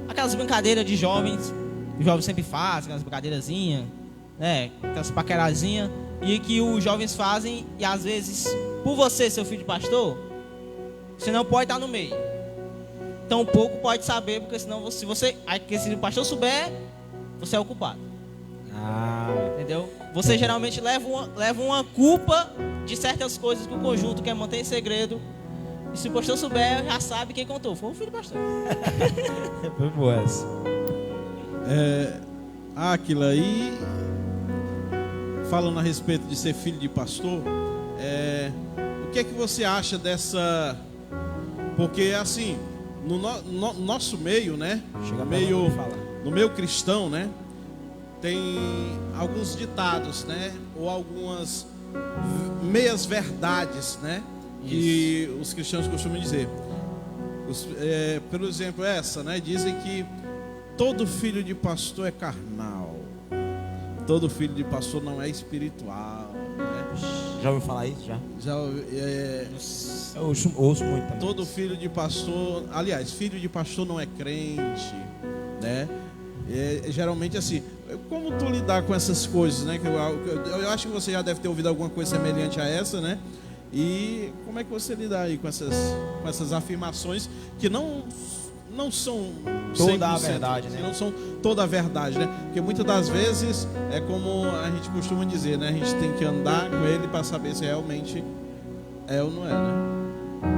aquelas brincadeiras de jovens, os jovens sempre fazem, aquelas brincadeirazinhas, né? Aquelas paquerazinhas, e que os jovens fazem, e às vezes, por você, seu filho de pastor, você não pode estar no meio. Tão pouco pode saber, porque senão, se o pastor souber, você é o culpado. Entendeu? Você geralmente leva uma culpa de certas coisas que o conjunto quer manter em segredo. E se o pastor souber, já sabe quem contou. Foi o filho do pastor. Foi boa essa. Aquilo aí, falando a respeito de ser filho de pastor, o que é que você acha dessa... Porque assim, no nosso meio, né? No meio cristão, né? Tem alguns ditados, né? Ou algumas meias verdades, né? Que os cristãos costumam dizer. Por exemplo, essa, né? Dizem que todo filho de pastor é carnal. Todo filho de pastor não é espiritual, né? Já ouviu falar isso? Já? Eu ouço muito também. Todo filho de pastor, aliás, filho de pastor não é crente, né? Geralmente assim, como tu lidar com essas coisas, né? Eu acho que você já deve ter ouvido alguma coisa semelhante a essa, né? E como é que você lida aí com essas afirmações que não são toda a verdade, né? Não são toda a verdade, né? Porque muitas das vezes é como a gente costuma dizer, né? A gente tem que andar com ele para saber se realmente é ou não é, né?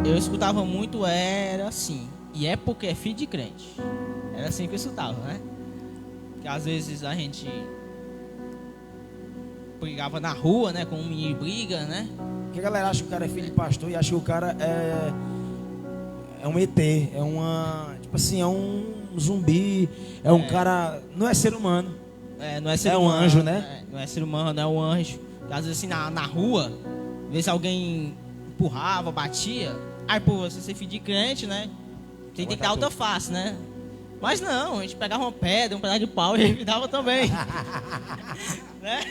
Eu escutava muito, era assim. E é porque é filho de crente. Era assim que eu escutava, né? Que às vezes a gente brigava na rua, né? Com um menino briga, né? Porque a galera acha que o cara é filho de pastor e acha que o cara é um ET, é um zumbi, é um cara, não é ser humano. Não é ser humano, um anjo, né? Não é ser humano, é um anjo. Às vezes assim, na rua, às vezes alguém empurrava, batia. Aí, pô, você ser filho de crente, né? Tem que dar alta face, né? Mas não, a gente pegava uma pedra, um pedaço de pau e revidava também. Né?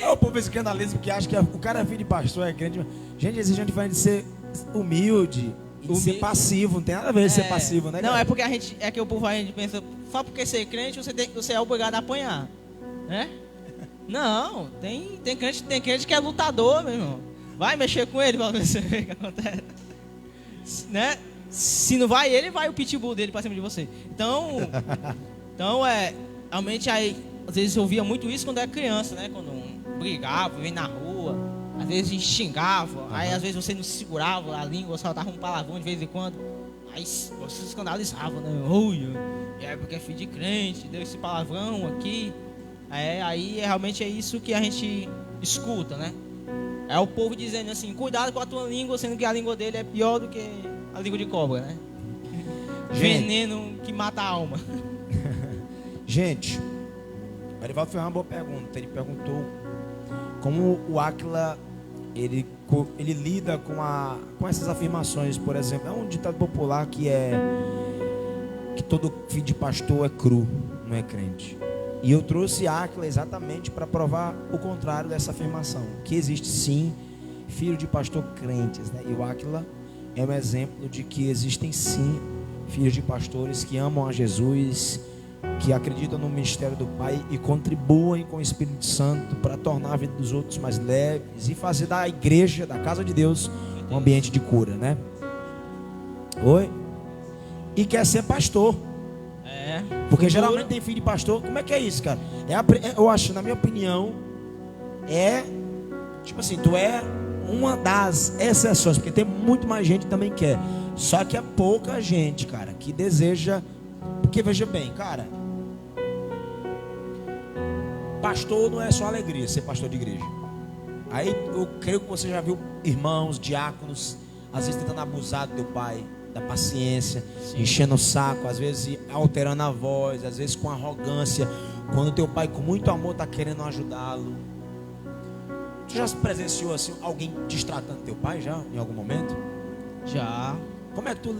O povo escandaliza porque acha que o cara é filho de pastor, é crente. Gente, existe uma diferença de ser humilde e de ser passivo. Não tem nada a ver de ser passivo, né? Não, cara? é porque o povo a gente pensa, só porque ser crente você é obrigado a apanhar, né? Não, tem crente que é lutador, meu irmão. Vai mexer com ele pra ver se vê o que acontece. Né? Se não vai ele, vai o pitbull dele pra cima de você. Então realmente aí, às vezes eu via muito isso quando era criança, né? Quando brigava, vem na rua, às vezes a gente xingava, aí às vezes você não segurava a língua, soltava um palavrão de vez em quando. Aí você escandalizava, né? É porque é filho de crente, deu esse palavrão aqui. Aí realmente é isso que a gente escuta, né? É o povo dizendo assim, cuidado com a tua língua, sendo que a língua dele é pior do que a língua de cobra, né? Veneno que mata a alma. Gente, o Arivaldo fez uma boa pergunta. Ele perguntou como o Áquila ele lida com essas afirmações. Por exemplo, é um ditado popular que todo filho de pastor é cru, não é crente. E eu trouxe Áquila exatamente para provar o contrário dessa afirmação, que existe sim filho de pastor crentes, né? E o Áquila é um exemplo de que existem sim filhos de pastores que amam a Jesus, que acreditam no ministério do Pai e contribuem com o Espírito Santo para tornar a vida dos outros mais leves e fazer da igreja, da casa de Deus, um ambiente de cura, né? Oi? E quer ser pastor. Porque geralmente tem filho de pastor. Como é que é isso, cara? Eu acho, na minha opinião, tipo assim, tu é uma das exceções, porque tem muito mais gente que também quer. Só que é pouca gente, cara, que deseja. Porque veja bem, cara, pastor não é só alegria ser pastor de igreja. Aí eu creio que você já viu irmãos, diáconos, às vezes tentando abusar do teu pai, da paciência, enchendo o saco, às vezes alterando a voz, às vezes com arrogância, quando teu pai com muito amor está querendo ajudá-lo. Tu já se presenciou assim, alguém destratando teu pai já, em algum momento? Já. Como é que tu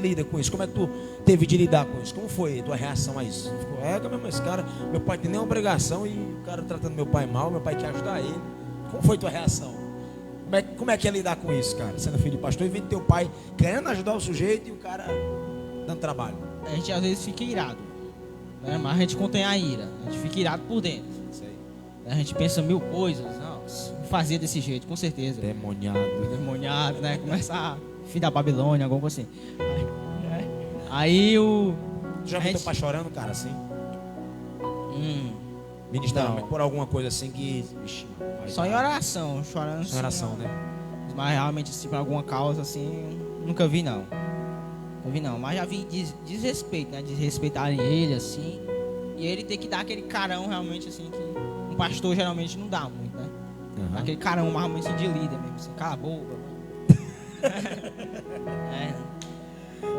lida com isso? Como é que tu teve de lidar com isso? Como foi a tua reação a isso? Ficou, mesmo esse cara, meu pai tem nenhuma obrigação e o cara tratando meu pai mal, meu pai quer ajudar ele. Como foi a tua reação? Como é que é lidar com isso, cara? Sendo filho de pastor e vendo teu pai querendo ajudar o sujeito e o cara dando trabalho. A gente às vezes fica irado, né? Mas a gente contém a ira. A gente fica irado por dentro. A gente pensa mil coisas. Não, fazer desse jeito, com certeza. Demoniado, né? Começa filho da Babilônia, alguma coisa assim. Aí o... Tu já viu teu pai chorando, cara, assim? Ministerialmente, por alguma coisa assim que... Vixe, só em oração, chorando assim. Em oração, né? Mas realmente, assim, por alguma causa, assim, nunca vi, não. Mas já vi desrespeito, né? Desrespeitarem ele, assim. E ele ter que dar aquele carão, realmente, assim, que um pastor geralmente não dá muito, né? Uhum. Aquele carão, mais ou menos, assim, de líder mesmo, assim, cala a boca.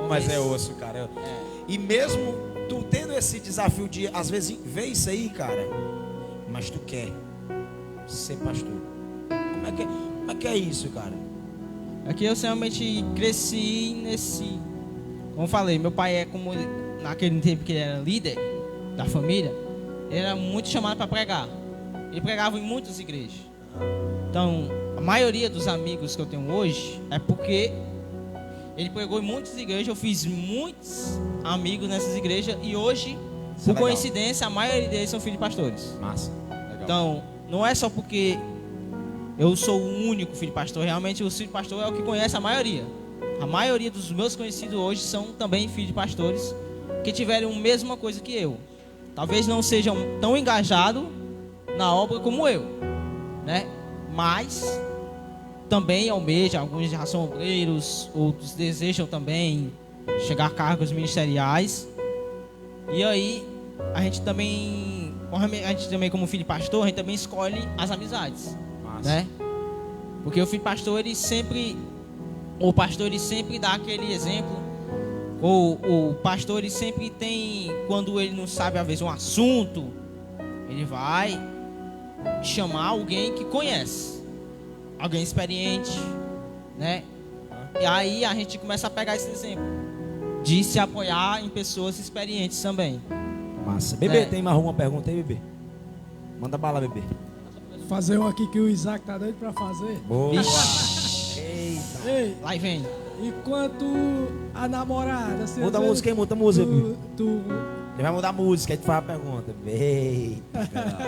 Mas é osso, cara. E mesmo tu tendo esse desafio de, às vezes, ver isso aí, cara, mas tu quer ser pastor. Como é que é isso, cara? É que eu realmente cresci nesse... Como eu falei, meu pai como naquele tempo que ele era líder da família, ele era muito chamado para pregar. Ele pregava em muitas igrejas. Então, a maioria dos amigos que eu tenho hoje é porque ele pregou em muitas igrejas. Eu fiz muitos amigos nessas igrejas e hoje, por coincidência, a maioria deles são filhos de pastores. Massa. Legal. Então, não é só porque eu sou o único filho de pastor. Realmente, o filho de pastor é o que conhece a maioria. A maioria dos meus conhecidos hoje são também filhos de pastores que tiveram a mesma coisa que eu. Talvez não sejam tão engajados na obra como eu, né? Mas também almejam, alguns já são obreiros, outros desejam também chegar a cargos ministeriais. E aí, a gente também como filho de pastor, a gente também escolhe as amizades, né? Porque o filho de pastor, o pastor ele sempre dá aquele exemplo, ou o pastor ele sempre tem, quando ele não sabe às vezes um assunto, ele vai chamar alguém que conhece, alguém experiente, né? E aí a gente começa a pegar esse exemplo de se apoiar em pessoas experientes também. Massa. Bebê, É. tem mais alguma pergunta aí, bebê? Manda bala, bebê. Fazer um aqui que o Isaac tá doido pra fazer. Boa. Vixe, Eita. Ei, lá vem. enquanto a namorada... assim, Muda a às música aí, vezes muda a música, bebê. tu Ele vai mudar a música, aí tu faz a pergunta. Eita, cara.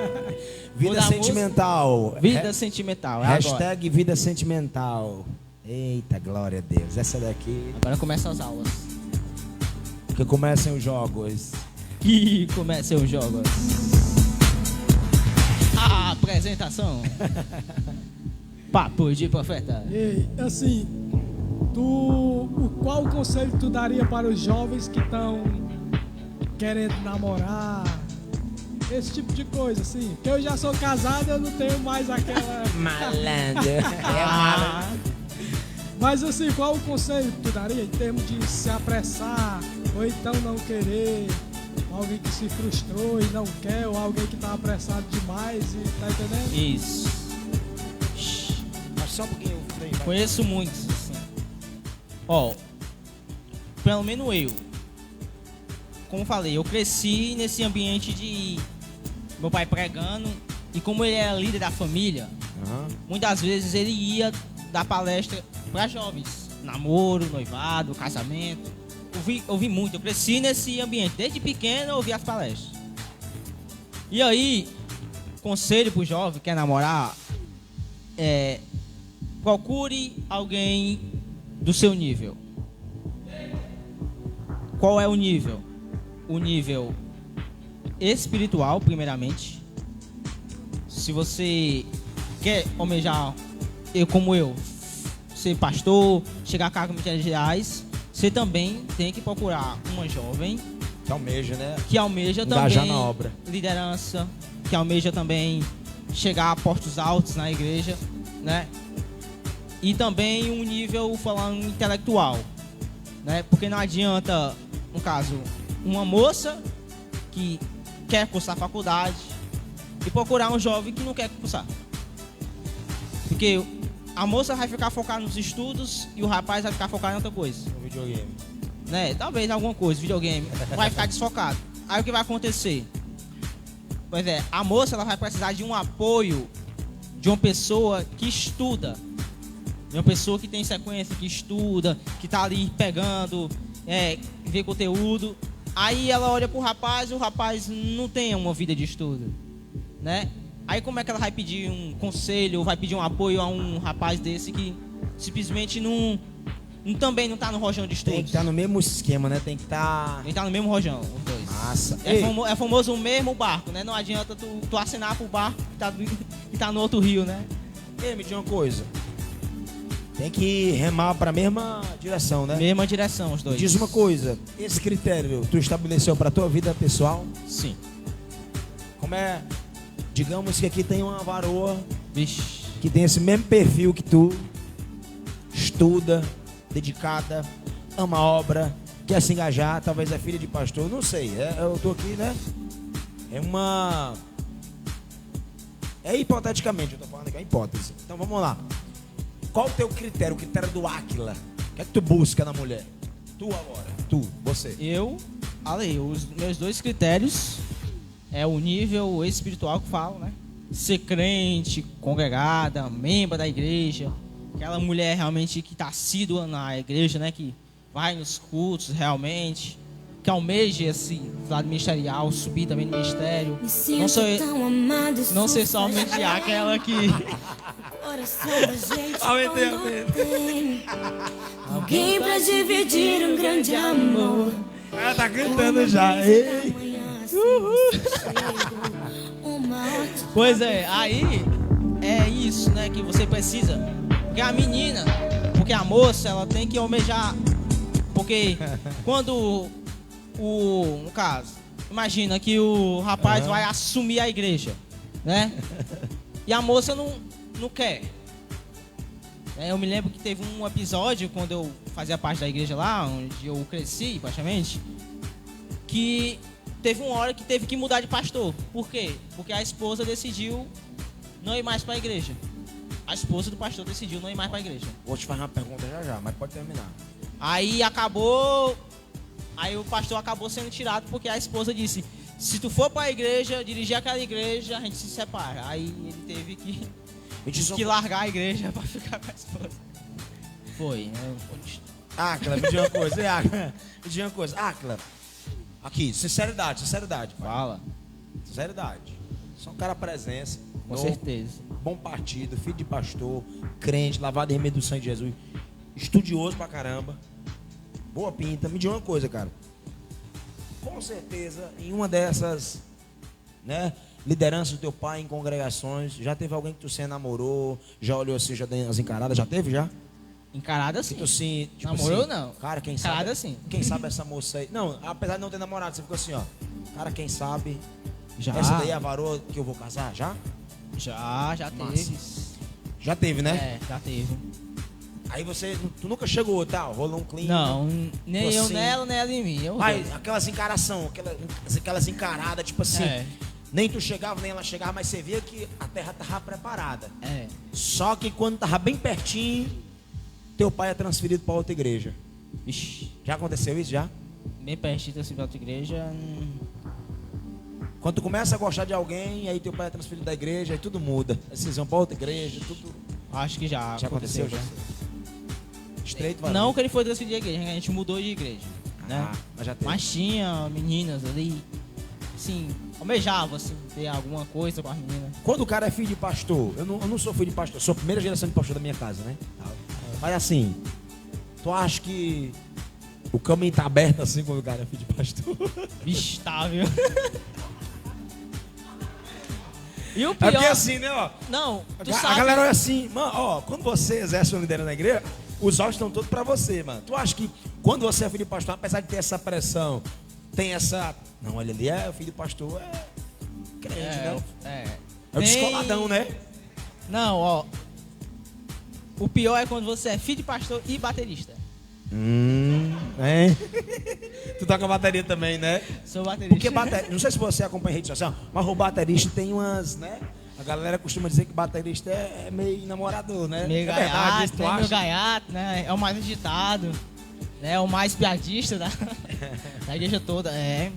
Vida Mudar a sentimental. Vida sentimental, é agora. Hashtag vida sentimental. Eita, glória a Deus. Essa daqui. Agora começam as aulas. Que comecem os jogos. E comecem os jogos. A apresentação. Papo de profeta. Ei, assim, qual o conselho tu daria para os jovens que estão querendo namorar? Esse tipo de coisa, assim. Porque eu já sou casado, eu não tenho mais aquela... Malandro. Ah, Mas assim, qual o conselho que tu daria em termos de se apressar, ou então não querer? Alguém que se frustrou e não quer, ou alguém que tá apressado demais e tá entendendo? isso. Mas só um pouquinho. Conheço muitos, assim. Ó, pelo menos eu. Como falei, eu cresci nesse ambiente de meu pai pregando. E como ele era líder da família, muitas vezes ele ia dar palestra para jovens. Namoro, noivado, casamento. Ouvi muito, eu cresci nesse ambiente. Desde pequeno eu ouvi as palestras. E aí, conselho pro jovem que quer namorar é... procure alguém do seu nível. Qual é o nível? O nível espiritual, primeiramente. Se você quer almejar, como eu, ser pastor, chegar a cargos ministeriais, você também tem que procurar uma jovem Que almeja, né? que almeja Engajar também na obra. liderança, que almeja também chegar a postos altos na igreja, né? E também um nível falando intelectual, né? Porque não adianta, no caso, uma moça que quer cursar faculdade e procurar um jovem que não quer cursar. Porque a moça vai ficar focada nos estudos e o rapaz vai ficar focado em outra coisa, No videogame. né? Talvez alguma coisa, videogame, vai ficar desfocado. Aí o que vai acontecer? Pois é, a moça ela vai precisar de um apoio de uma pessoa que estuda, de uma pessoa que tem sequência, que estuda, que tá ali pegando, vê conteúdo. Aí ela olha pro rapaz e o rapaz não tem uma vida de estudo, né? Aí como é que ela vai pedir um conselho, ou vai pedir um apoio a um rapaz desse que simplesmente também não tá no rojão de estudos? Tem que estar no mesmo esquema, né? Tem que estar... Ele tá no mesmo rojão, os dois. Massa. É famoso o mesmo barco, né? Não adianta tu assinar pro barco que tá no outro rio, né? Ei, me diz uma coisa. Tem que remar para a mesma direção, né? Mesma direção, os dois. Diz uma coisa. Esse critério tu estabeleceu para tua vida pessoal? Sim. Como é... Digamos que aqui tem uma varoa Vixe. que tem esse mesmo perfil que tu. Estuda, dedicada, ama a obra, quer se engajar, talvez é filha de pastor, não sei. Eu tô aqui, né? É hipoteticamente, eu tô falando aqui, é hipótese. Então vamos lá. Qual o teu critério, o critério do Áquila? O que é que tu busca na mulher? Tu agora, você. Os meus dois critérios é o nível espiritual que eu falo, né? Ser crente, congregada, membro da igreja, aquela mulher realmente que está assídua na igreja, né? Que vai nos cultos realmente, que almeja esse lado ministerial, subir também no ministério. Não ser somente aquela que... Alguém pra dividir um grande amor. Ela tá cantando já. Pois é, aí é isso, né, que você precisa. Porque a menina, porque a moça, ela tem que almejar. Porque quando no caso, imagina que o rapaz vai assumir a igreja, né? E a moça não quer. Eu me lembro que teve um episódio quando eu fazia parte da igreja lá, onde eu cresci praticamente, que teve uma hora que teve que mudar de pastor. Por quê? Porque a esposa decidiu não ir mais para a igreja. A esposa do pastor decidiu não ir mais para a igreja. Vou te fazer uma pergunta já, mas pode terminar. Aí acabou Aí o pastor acabou sendo tirado porque a esposa disse: se tu for pra igreja, dirigir aquela igreja, a gente se separa. Aí ele teve que largar a igreja pra ficar com a esposa. Foi, né? Áquila, me diz uma coisa. Áquila, me diz uma coisa. Áquila, aqui, sinceridade. Pai. Fala. Sinceridade. Só um cara presença. Com certeza. Bom partido, filho de pastor, crente, lavado e remédio do sangue de Jesus. Estudioso pra caramba. Boa pinta. Me diz uma coisa, cara. Com certeza, em uma dessas, né, lideranças do teu pai em congregações, já teve alguém que tu se namorou, já olhou assim, já deu as encaradas, já teve já? Encarada sim. Tu assim, tipo namorou assim, não. Cara, quem Encarada sabe? sim. Quem sabe essa moça aí? Não, apesar de não ter namorado, você ficou assim, ó. Cara, quem sabe? Já. Essa daí é a varoa que eu vou casar, já? Já Massa. teve. Já teve, né? É, já teve. Aí tu nunca chegou, tal, rolou um clima. Não, nem eu assim. nela, nem ela em mim. Mas aquelas encaração, aquelas encaradas, tipo assim, É. nem tu chegava, nem ela chegava, mas você via que a terra tava preparada. É. Só que quando tava bem pertinho, teu pai é transferido para outra igreja. Ixi, Já aconteceu isso, já? bem pertinho assim pra outra igreja. Quando tu começa a gostar de alguém, aí teu pai é transferido da igreja, aí tudo muda. Aí vocês vão pra outra igreja, tudo... Acho que já aconteceu, já? Estreito, valeu. Não que ele foi transferido de igreja, a gente mudou de igreja. Né? Mas já teve. Mas tinha meninas ali, assim, almejava assim, ter alguma coisa com as meninas. Quando o cara é filho de pastor, eu não sou filho de pastor, sou a primeira geração de pastor da minha casa, né? Mas assim, tu acha que o caminho tá aberto assim quando o cara é filho de pastor? Vixe, tá, viu? E o É pior... porque assim, né, ó. Não, tu A sabe... galera olha assim, mano, ó, quando você exerce uma liderança na igreja, os olhos estão todos pra você, mano. Tu acha que quando você é filho de pastor, apesar de ter essa pressão, tem essa... Não, olha ali, o filho de pastor é crente, né? É o descoladão, né? Não, ó. O pior é quando você é filho de pastor e baterista. É. Tu toca bateria também, né? Sou baterista. Porque baterista, não sei se você acompanha rede social, mas o baterista tem umas, né? A galera costuma dizer que baterista é meio namorador, né? Meio É verdade, gaiato, isso tu né? Meio acha? gaiato, né? É o mais agitado, né? É o mais piadista da igreja toda, é.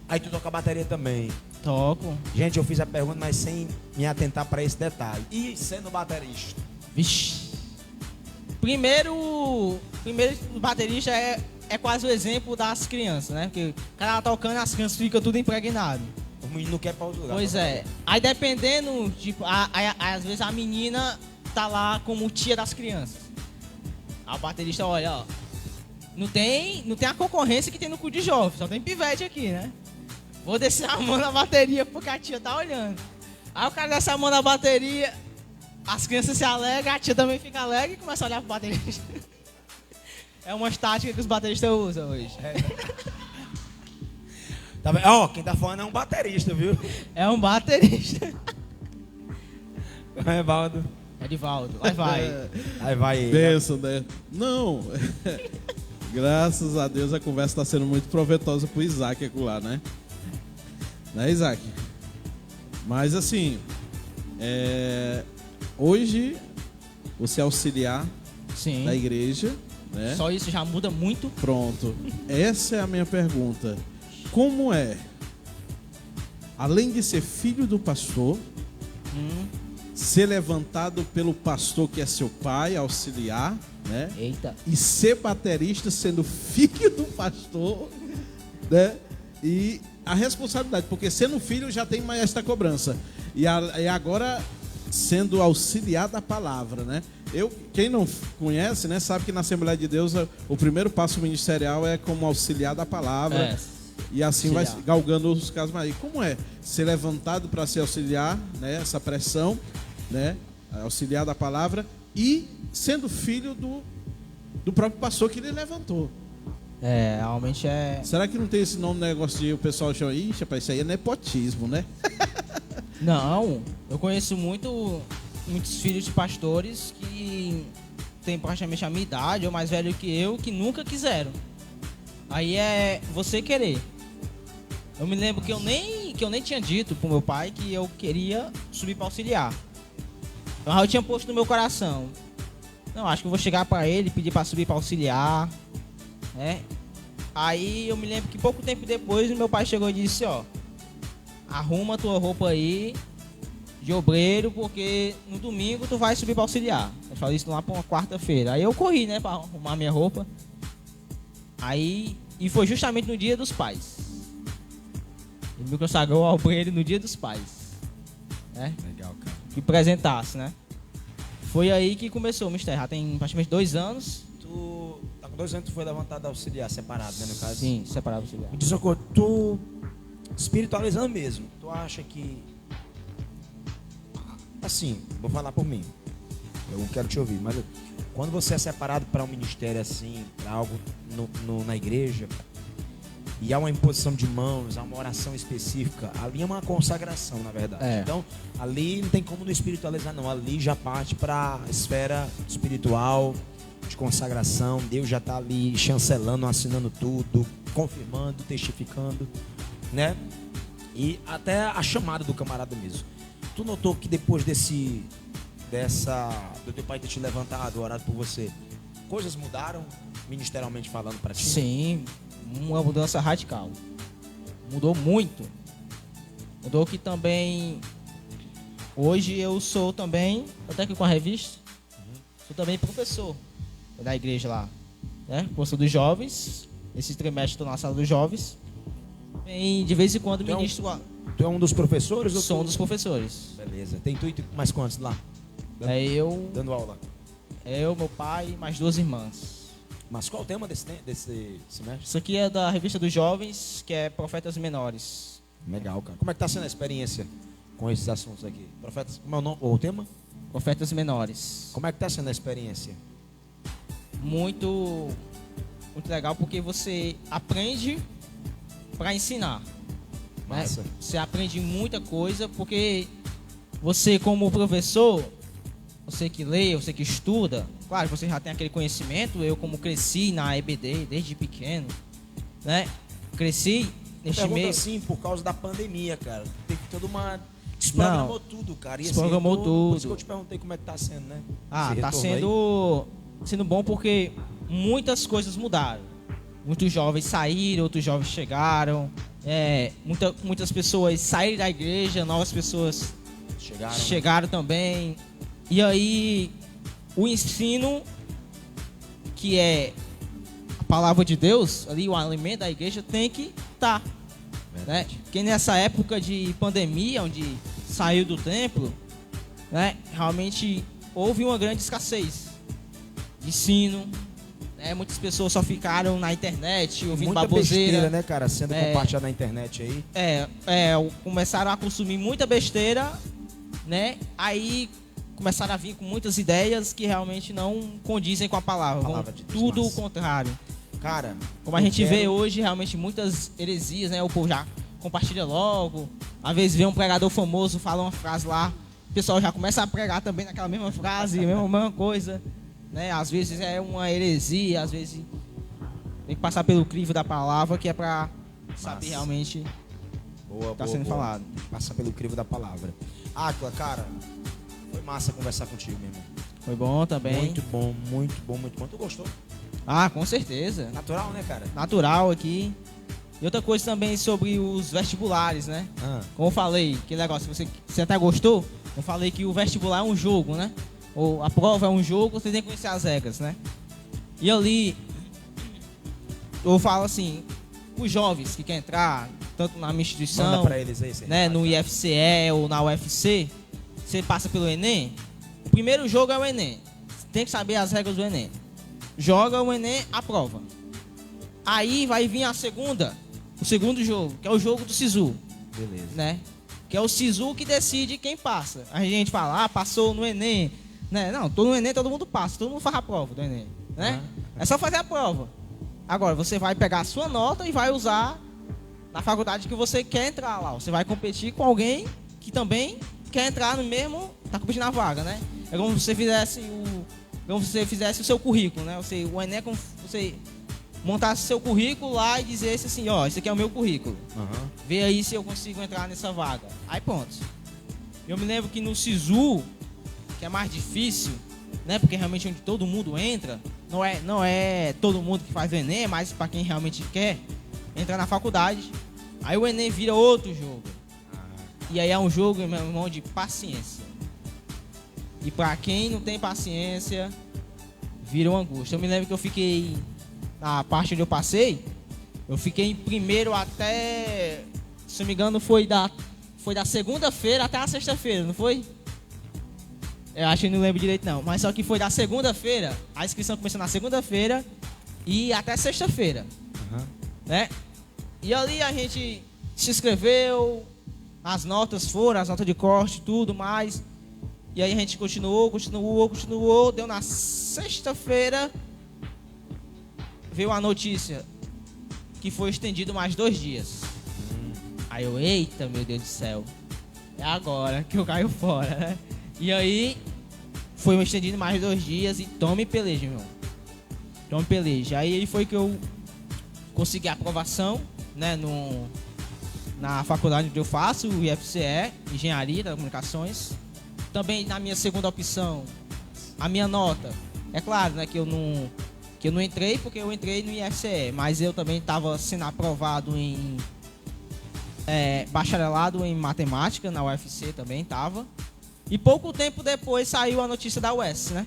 Aí tu toca bateria também. Toco. Gente, eu fiz a pergunta, mas sem me atentar pra esse detalhe. E sendo baterista? Vixe. Primeiro o baterista é quase o exemplo das crianças, né? Porque o cara tá tocando, as crianças ficam tudo impregnadas. O menino não quer pra outro lugar. Pois é. Aí dependendo, tipo, às vezes a menina tá lá como tia das crianças. A baterista olha, ó. Não tem a concorrência que tem no cu de jovem, só tem pivete aqui, né? Vou descer a mão na bateria porque a tia tá olhando. Aí o cara desce a mão na bateria, as crianças se alegram, a tia também fica alegre e começa a olhar pro baterista. É uma tática que os bateristas usam hoje. Tá vendo? Ó, quem tá falando é um baterista, viu? É um baterista. É, Valdo. Edivaldo, aí vai. Aí vai. Benção, né? Não. Graças a Deus a conversa está sendo muito proveitosa pro Isaac acolá, né? Né, Isaac? Mas assim, hoje você é auxiliar Sim. da igreja, né? Só isso já muda muito. Pronto. Essa é a minha pergunta. Como é, além de ser filho do pastor, ser levantado pelo pastor que é seu pai, auxiliar, né? Eita. E ser baterista sendo filho do pastor, né? E a responsabilidade, porque sendo filho já tem mais esta cobrança. E agora sendo auxiliar da palavra, né? Quem não conhece, né, sabe que na Assembleia de Deus o primeiro passo ministerial é como auxiliar da palavra. E assim Auxiliar. vai galgando os casos mais. Como é ser levantado para ser auxiliar, né? Essa pressão, né? Auxiliar da palavra e sendo filho do próprio pastor que ele levantou. Realmente é. Será que não tem esse nome negócio de o pessoal chama? Ixi, rapaz, isso aí é nepotismo, né? Não, eu conheço muitos filhos de pastores que têm praticamente a minha idade ou mais velho que eu, que nunca quiseram. Aí é você querer. Eu me lembro que eu nem tinha dito pro meu pai que eu queria subir para auxiliar. Mas eu tinha posto no meu coração. Não, acho que eu vou chegar para ele, pedir para subir para auxiliar, né? Aí eu me lembro que pouco tempo depois meu pai chegou e disse, ó, arruma tua roupa aí de obreiro, porque no domingo tu vai subir para auxiliar. Eu falei isso lá para uma quarta-feira. Aí eu corri, né, para arrumar minha roupa. Aí, e foi justamente no dia dos pais. Ele me consagrou ao obreiro no dia dos pais, né? Legal, cara. Que apresentasse, né? Foi aí que começou o mistério. Já tem praticamente 2 anos. Tu tá com 2 anos que tu foi levantado auxiliar, separado, né, no caso? Sim, separado auxiliar. Me diz uma coisa, tu espiritualizando mesmo, tu acha que... Assim, vou falar por mim. Eu quero te ouvir, mas quando você é separado para um ministério assim, para algo na igreja, e há uma imposição de mãos, há uma oração específica, ali é uma consagração, na verdade. É. Então, ali não tem como não espiritualizar, não. Ali já parte para a esfera espiritual, de consagração. Deus já está ali chancelando, assinando tudo, confirmando, testificando, né? E até a chamada do camarada mesmo. Tu notou que depois do teu pai ter te levantado, orado por você, coisas mudaram, ministerialmente falando, para ti? Sim, uma mudança radical. Mudou muito. Mudou que também... Hoje eu sou também, até que com a revista, sou também professor da igreja lá, né? Professor dos jovens. Esse trimestre estou na sala dos jovens. E de vez em quando ministro lá. Tu é um dos professores? Ou Sou um tu... dos professores. Beleza. Tem tu e mais quantos lá? É eu, Dando aula. meu pai e mais 2 irmãs. Mas qual o tema desse semestre? Isso aqui é da revista dos jovens, que é Profetas Menores. Legal, cara. Como é que tá sendo a experiência com esses assuntos aqui? Profetas, como é o nome, o tema? Profetas Menores. Como é que tá sendo a experiência? Muito legal, porque você aprende para ensinar. Né? Massa. Você aprende muita coisa, porque você como professor, você que lê, você que estuda, claro, você já tem aquele conhecimento. Eu como cresci na EBD desde pequeno, né? Cresci neste Pergunta meio. assim, por causa da pandemia, cara. Teve toda uma... Desprogramou tudo, cara. E Desprogramou Por isso que tudo. eu te perguntei como é que tá sendo, né? Ah, Esse tá retorno sendo bom, porque muitas coisas mudaram. Muitos jovens saíram, outros jovens chegaram. Muitas pessoas saíram da igreja, novas pessoas aí. chegaram também. E aí, o ensino, que é a palavra de Deus, ali o alimento da igreja, tem que estar. Né? Porque nessa época de pandemia, onde saiu do templo, né, realmente houve uma grande escassez de ensino. Né? Muitas pessoas só ficaram na internet, ouvindo Muita baboseira. besteira, né, cara? Sendo compartilhada na internet aí. Começaram a consumir muita besteira, né? Aí começaram a vir com muitas ideias que realmente não condizem com a palavra. De Deus, Tudo o massa. contrário. Cara, Como a gente vê hoje, realmente, muitas heresias, né? O povo já compartilha logo. Às vezes vê um pregador famoso, fala uma frase lá, o pessoal já começa a pregar também naquela mesma frase, mesma coisa. Né? Às vezes é uma heresia, às vezes tem que passar pelo crivo da palavra, que é para saber realmente o que está sendo falado. Passa pelo crivo da palavra. Aquila, cara, foi massa conversar contigo, meu irmão. Foi bom também. Muito bom, muito bom, muito bom. Tu gostou? Ah, com certeza. Natural, né, cara? Natural aqui. E outra coisa também sobre os vestibulares, né? Como eu falei, aquele negócio, você até gostou? Eu falei que o vestibular é um jogo, né? Ou a prova é um jogo, você tem que conhecer as regras, né? E ali, eu falo assim, os jovens que querem entrar, tanto na minha instituição, Manda pra eles aí, né, no IFCE ou na UFC, você passa pelo Enem. O primeiro jogo é o Enem. Você tem que saber as regras do Enem. Joga o Enem, aprova. Aí vai vir o segundo jogo, que é o jogo do SISU. Beleza. Né? Que é o SISU que decide quem passa. A gente fala, passou no Enem. Né? Não, no Enem todo mundo passa, todo mundo faz a prova do Enem. Né? É só fazer a prova. Agora, você vai pegar a sua nota e vai usar na faculdade que você quer entrar lá. Você vai competir com alguém que também quer entrar no mesmo, tá competindo na vaga, né? É como se você fizesse o seu currículo, né? O Enem é como você montasse seu currículo lá e dissesse assim, ó, esse aqui é o meu currículo. Vê aí se eu consigo entrar nessa vaga. Aí pronto. Eu me lembro que no SISU, que é mais difícil, né? Porque realmente onde todo mundo entra, não é todo mundo que faz o Enem, mas para quem realmente quer entrar na faculdade. Aí o Enem vira outro jogo. E aí é um jogo, meu irmão, de paciência. E para quem não tem paciência, vira uma angústia. Eu me lembro que eu fiquei, na parte onde eu passei, eu fiquei em primeiro até, se não me engano, foi da segunda-feira até a sexta-feira, não foi? Eu acho que não lembro direito não, mas só que foi da segunda-feira, a inscrição começou na segunda-feira e até sexta-feira, né? E ali a gente se inscreveu, as notas de corte, tudo mais. E aí a gente continuou, deu na sexta-feira, veio a notícia que foi estendido mais 2 dias. Aí eu, eita, meu Deus do céu, é agora que eu caio fora, né? E aí, foi estendido mais 2 dias e tome peleja, meu irmão. Tome peleja. Aí foi que eu consegui a aprovação, né, na faculdade onde eu faço, o IFCE, Engenharia das Comunicações. Também na minha segunda opção, a minha nota, é claro, né, que eu não entrei porque eu entrei no IFCE, mas eu também estava sendo aprovado em bacharelado em matemática, na UFC também estava. E pouco tempo depois saiu a notícia da UES, né,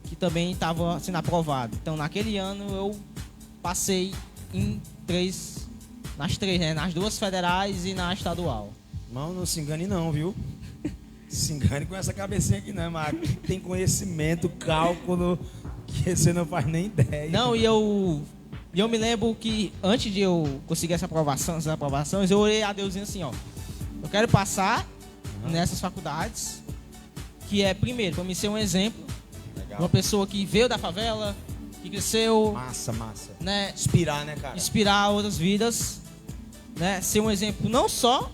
que também estava sendo aprovado. Então naquele ano eu passei nas três, né, nas 2 federais e na estadual. Irmão, não se engane não, viu? Se engane com essa cabecinha aqui não, mas aqui tem conhecimento, cálculo, que você não faz nem ideia. Não, e eu me lembro que antes de eu conseguir essas aprovações, eu orei a Deus assim, ó, eu quero passar nessas faculdades, que é, primeiro, para me ser um exemplo, Legal. Uma pessoa que veio da favela, que cresceu, Massa. né, Inspirar, né, cara? inspirar outras vidas, né, ser um exemplo não só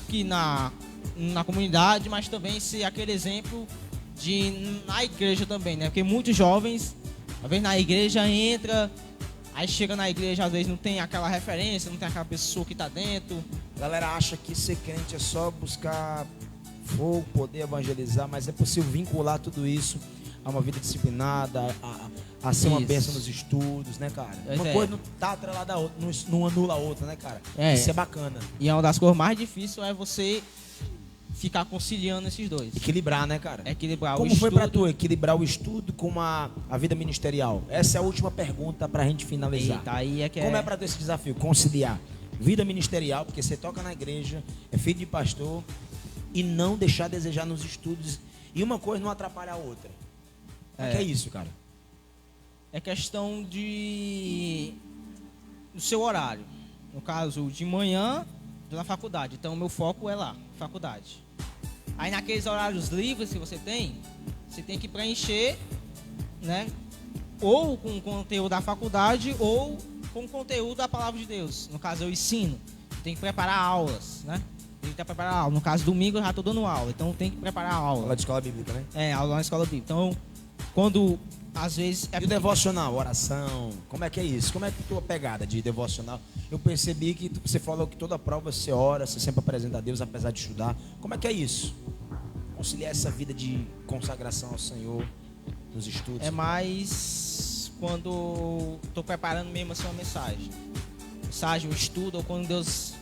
aqui na comunidade, mas também ser aquele exemplo na igreja também, né? Porque muitos jovens, às vezes na igreja entra, aí chega na igreja, às vezes não tem aquela referência, não tem aquela pessoa que tá dentro. A galera acha que ser crente é só buscar fogo, poder evangelizar, mas é possível vincular tudo isso a uma vida disciplinada, a ser uma Isso. bênção nos estudos, né, cara? Pois Uma é. coisa não tá atrelada à outra, não anula a outra, né, cara? É. Isso é bacana. E uma das coisas mais difíceis é você ficar conciliando esses dois. Equilibrar, né, cara? Equilibrar o Como estudo. foi pra tu equilibrar o estudo com a vida ministerial? Essa é a última pergunta pra gente finalizar. Eita, aí é que Como é pra tu esse desafio? Conciliar vida ministerial, porque você toca na igreja, é filho de pastor, e não deixar a desejar nos estudos. E uma coisa não atrapalha a outra. O que é isso, cara? É questão do seu horário. No caso, de manhã, na faculdade. Então, o meu foco é lá, faculdade. Aí, naqueles horários livres que você tem que preencher, né? Ou com o conteúdo da faculdade, ou com o conteúdo da palavra de Deus. No caso, eu ensino. Tem que preparar aulas, né? Tem que preparar aula. No caso, domingo eu já estou dando aula. Então, tem que preparar aula. Aula de escola bíblica, né? É, aula na escola bíblica. Então, quando, às vezes... E o devocional, oração, como é que é isso? Como é que é a tua pegada de devocional? Eu percebi que você falou que toda prova você ora, você sempre apresenta a Deus, apesar de estudar. Como é que é isso? Conciliar essa vida de consagração ao Senhor nos estudos. É mais quando estou preparando mesmo assim uma mensagem. Mensagem, um estudo, ou quando Deus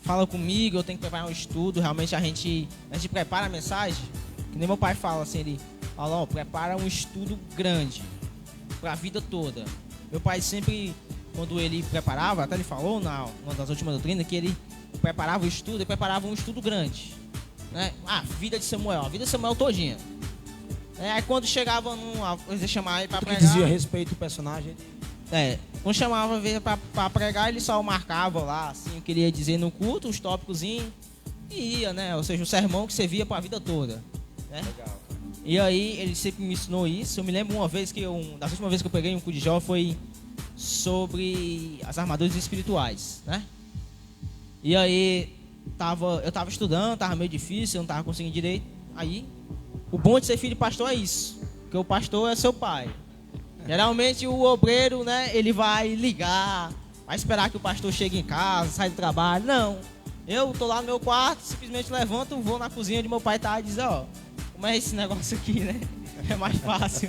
fala comigo, eu tenho que preparar um estudo. Realmente a gente prepara a mensagem, que nem meu pai fala assim, ele fala, ó, prepara um estudo grande, para a vida toda. Meu pai sempre, quando ele preparava, até ele falou numa das últimas doutrinas, que ele preparava o estudo, ele preparava um estudo grande, né? A vida de Samuel todinha. Aí quando chegava você chamava ele para O que pregar. dizia a respeito do personagem, Quando chamava para pregar, ele só marcava lá, assim, o que ele ia dizer no culto, os tópicos e ia, né? Ou seja, o sermão que servia para a vida toda, né? Legal. E aí ele sempre me ensinou isso. Eu me lembro uma vez das últimas vezes que eu peguei um culto de jovem foi sobre as armaduras espirituais, né? E aí eu tava estudando, tava meio difícil, eu não tava conseguindo direito. Aí o bom de ser filho de pastor é isso, porque o pastor é seu pai. Geralmente o obreiro, né, ele vai ligar, vai esperar que o pastor chegue em casa, saia do trabalho. Não, eu tô lá no meu quarto, simplesmente levanto, vou na cozinha onde meu pai tá e diz, ó, como é esse negócio aqui, né? É mais fácil.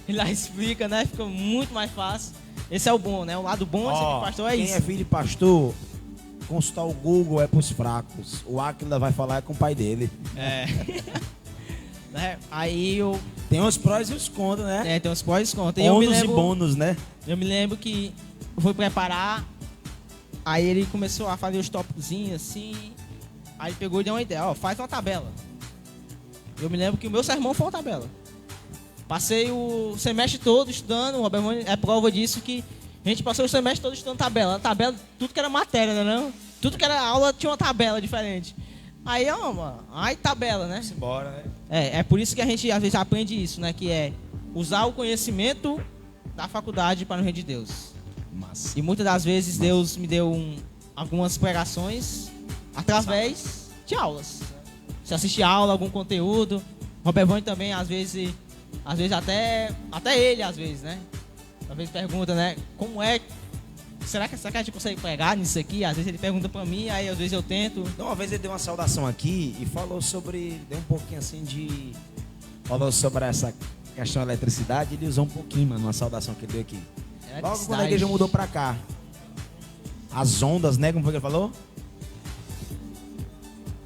Ele lá explica, né? Fica muito mais fácil. Esse é o bom, né? O lado bom de ser filho de pastor é quem isso. é filho de pastor, consultar o Google é pros fracos. O Áquila vai falar com o pai dele. É. Né? Aí eu... Tem os prós e os contras, né? tem uns pós e contras. Ônus e bônus, né? Eu me lembro que eu fui preparar, aí ele começou a fazer os tópicos assim, aí ele pegou e deu uma ideia, ó, faz uma tabela. Eu me lembro que o meu sermão foi uma tabela. Passei o semestre todo estudando, o Robert é prova disso que a gente passou o semestre todo estudando tabela. Tabela, tudo que era matéria, né não? Tudo que era aula tinha uma tabela diferente. Aí, ó, mano, aí tabela, né? Embora, né? É por isso que a gente às vezes aprende isso, né? Que é usar o conhecimento da faculdade para o reino de Deus. Massa. E muitas das vezes Deus me deu algumas pregações através de aulas. Você assiste aula, algum conteúdo. Robert Vane também, às vezes até ele, às vezes, né? Talvez pergunta, né? Como é? Será que a gente consegue pregar nisso aqui? Às vezes ele pergunta pra mim, aí às vezes eu tento. Então, uma vez ele deu uma saudação aqui e falou sobre... Deu um pouquinho assim de... Falou sobre essa questão da eletricidade. Ele usou um pouquinho, mano, uma saudação que ele deu aqui. Logo quando a igreja mudou pra cá. As ondas, né? Como foi que ele falou?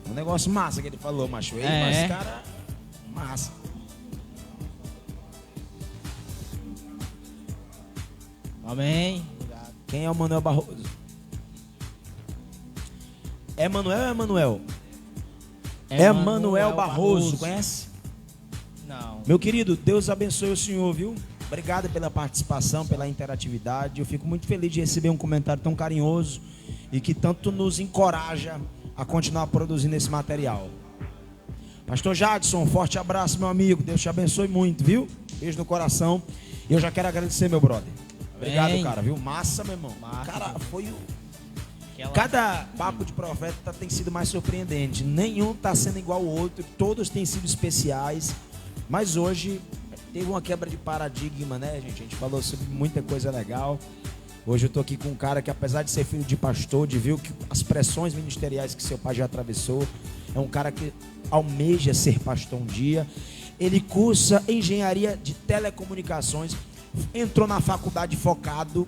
Um negócio massa que ele falou, macho. Ele, mas cara... Massa. Amém. Quem é o Manuel Barroso? É Manuel ou é Manuel? É Manuel Barroso, conhece? Não. Meu querido, Deus abençoe o senhor, viu? Obrigado pela participação, pela interatividade. Eu fico muito feliz de receber um comentário tão carinhoso e que tanto nos encoraja a continuar produzindo esse material. Pastor Jadson, um forte abraço, meu amigo. Deus te abençoe muito, viu? Beijo no coração. E eu já quero agradecer, meu brother. Obrigado, Bem. cara, viu? Massa, meu irmão. Massa. Cara, foi o... Cada papo de profeta tem sido mais surpreendente. Nenhum está sendo igual ao outro. Todos têm sido especiais. Mas hoje teve uma quebra de paradigma, né, gente? A gente falou sobre muita coisa legal. Hoje eu tô aqui com um cara que, apesar de ser filho de pastor, de viu que as pressões ministeriais que seu pai já atravessou, é um cara que almeja ser pastor um dia. Ele cursa engenharia de telecomunicações, entrou na faculdade focado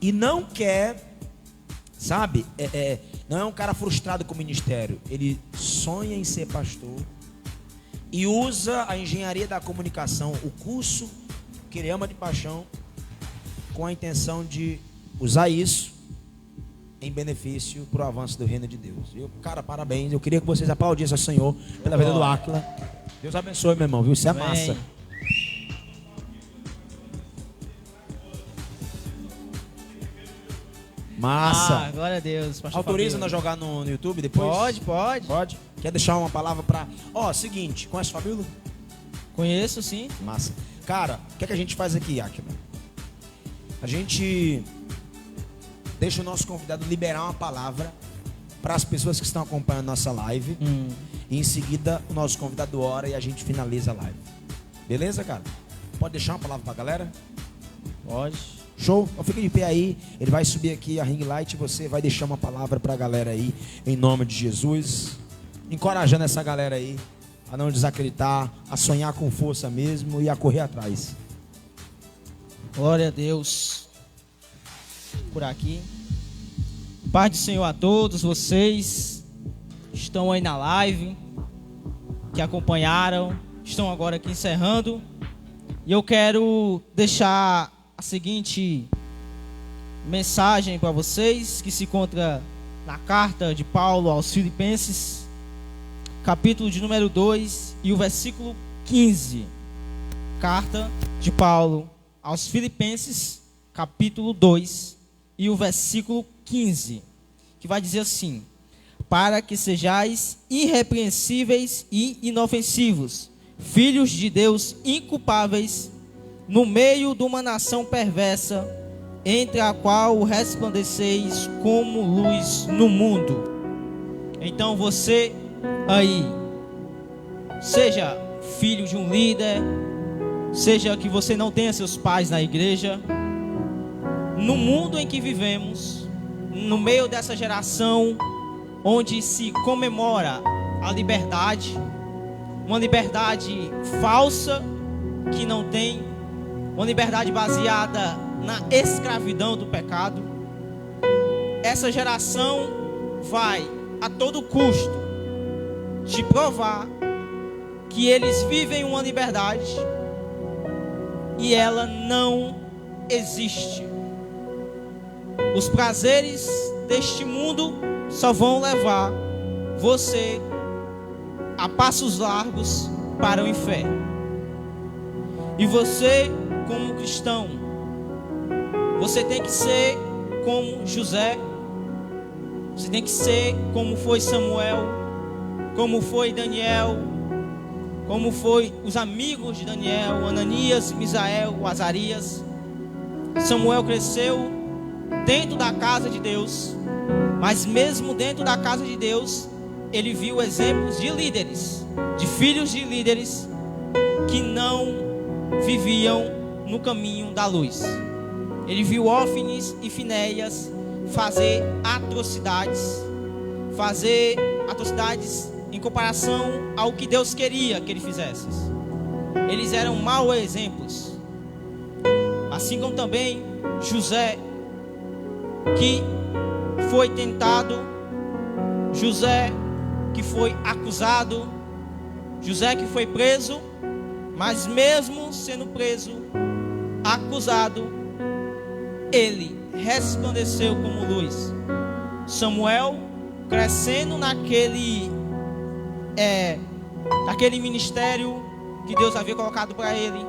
e não quer, sabe, não é um cara frustrado com o ministério. Ele sonha em ser pastor e usa a engenharia da comunicação, o curso que ele ama de paixão, com a intenção de usar isso em benefício para o avanço do reino de Deus. Cara, parabéns. Eu queria que vocês aplaudissem ao Senhor pela vida do Áquila. Deus abençoe, meu irmão, viu? Isso é massa. Massa. Glória a Deus. Pastor Autoriza Fabio. nós jogar no YouTube depois? Pode. Quer deixar uma palavra para... Seguinte, conhece o Fabíola? Conheço, sim. Massa. Cara, o que é que a gente faz aqui, Áquila? A gente deixa o nosso convidado liberar uma palavra para as pessoas que estão acompanhando nossa live. E em seguida o nosso convidado ora e a gente finaliza a live. Beleza, cara? Pode deixar uma palavra para a galera? Pode. Show? Então fica de pé aí. Ele vai subir aqui a ring light e você vai deixar uma palavra para a galera aí, em nome de Jesus. Encorajando essa galera aí a não desacreditar, a sonhar com força mesmo e a correr atrás. Glória a Deus. Por aqui. Paz do Senhor a todos vocês que estão aí na live, que acompanharam, estão agora aqui encerrando. E eu quero deixar a seguinte mensagem para vocês, que se encontra na carta de Paulo aos Filipenses, capítulo de número 2 e o versículo 15. Carta de Paulo aos Filipenses, capítulo 2 e o versículo 15, que vai dizer assim: para que sejais irrepreensíveis e inofensivos, filhos de Deus inculpáveis, no meio de uma nação perversa, entre a qual resplandeceis como luz no mundo. Então você aí, seja filho de um líder, seja que você não tenha seus pais na igreja, no mundo em que vivemos, no meio dessa geração onde se comemora a liberdade, uma liberdade falsa, que não tem, uma liberdade baseada na escravidão do pecado. Essa geração vai a todo custo te provar que eles vivem uma liberdade e ela não existe. Os prazeres deste mundo só vão levar você a passos largos para o inferno. E você, como cristão, você tem que ser como José, você tem que ser como foi Samuel, como foi Daniel, como foi os amigos de Daniel, Ananias, Misael, Azarias. Samuel cresceu dentro da casa de Deus, mas mesmo dentro da casa de Deus, ele viu exemplos de líderes, de filhos de líderes que não viviam no caminho da luz. Ele viu Ófines e Finéias fazer atrocidades em comparação ao que Deus queria que ele fizesse. Eles eram maus exemplos. Assim como também José, que foi tentado, José que foi acusado, José que foi preso, mas mesmo sendo preso, acusado, ele resplandeceu como luz. Samuel crescendo naquele ministério que Deus havia colocado para ele,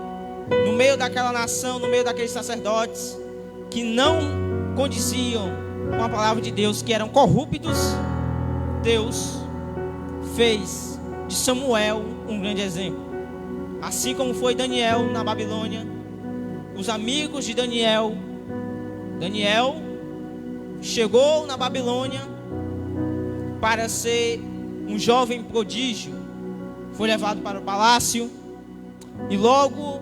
no meio daquela nação, no meio daqueles sacerdotes que não condiziam com a palavra de Deus, que eram corruptos, Deus fez de Samuel um grande exemplo. Assim como foi Daniel na Babilônia, os amigos de Daniel chegou na Babilônia para ser um jovem prodígio, foi levado para o palácio e logo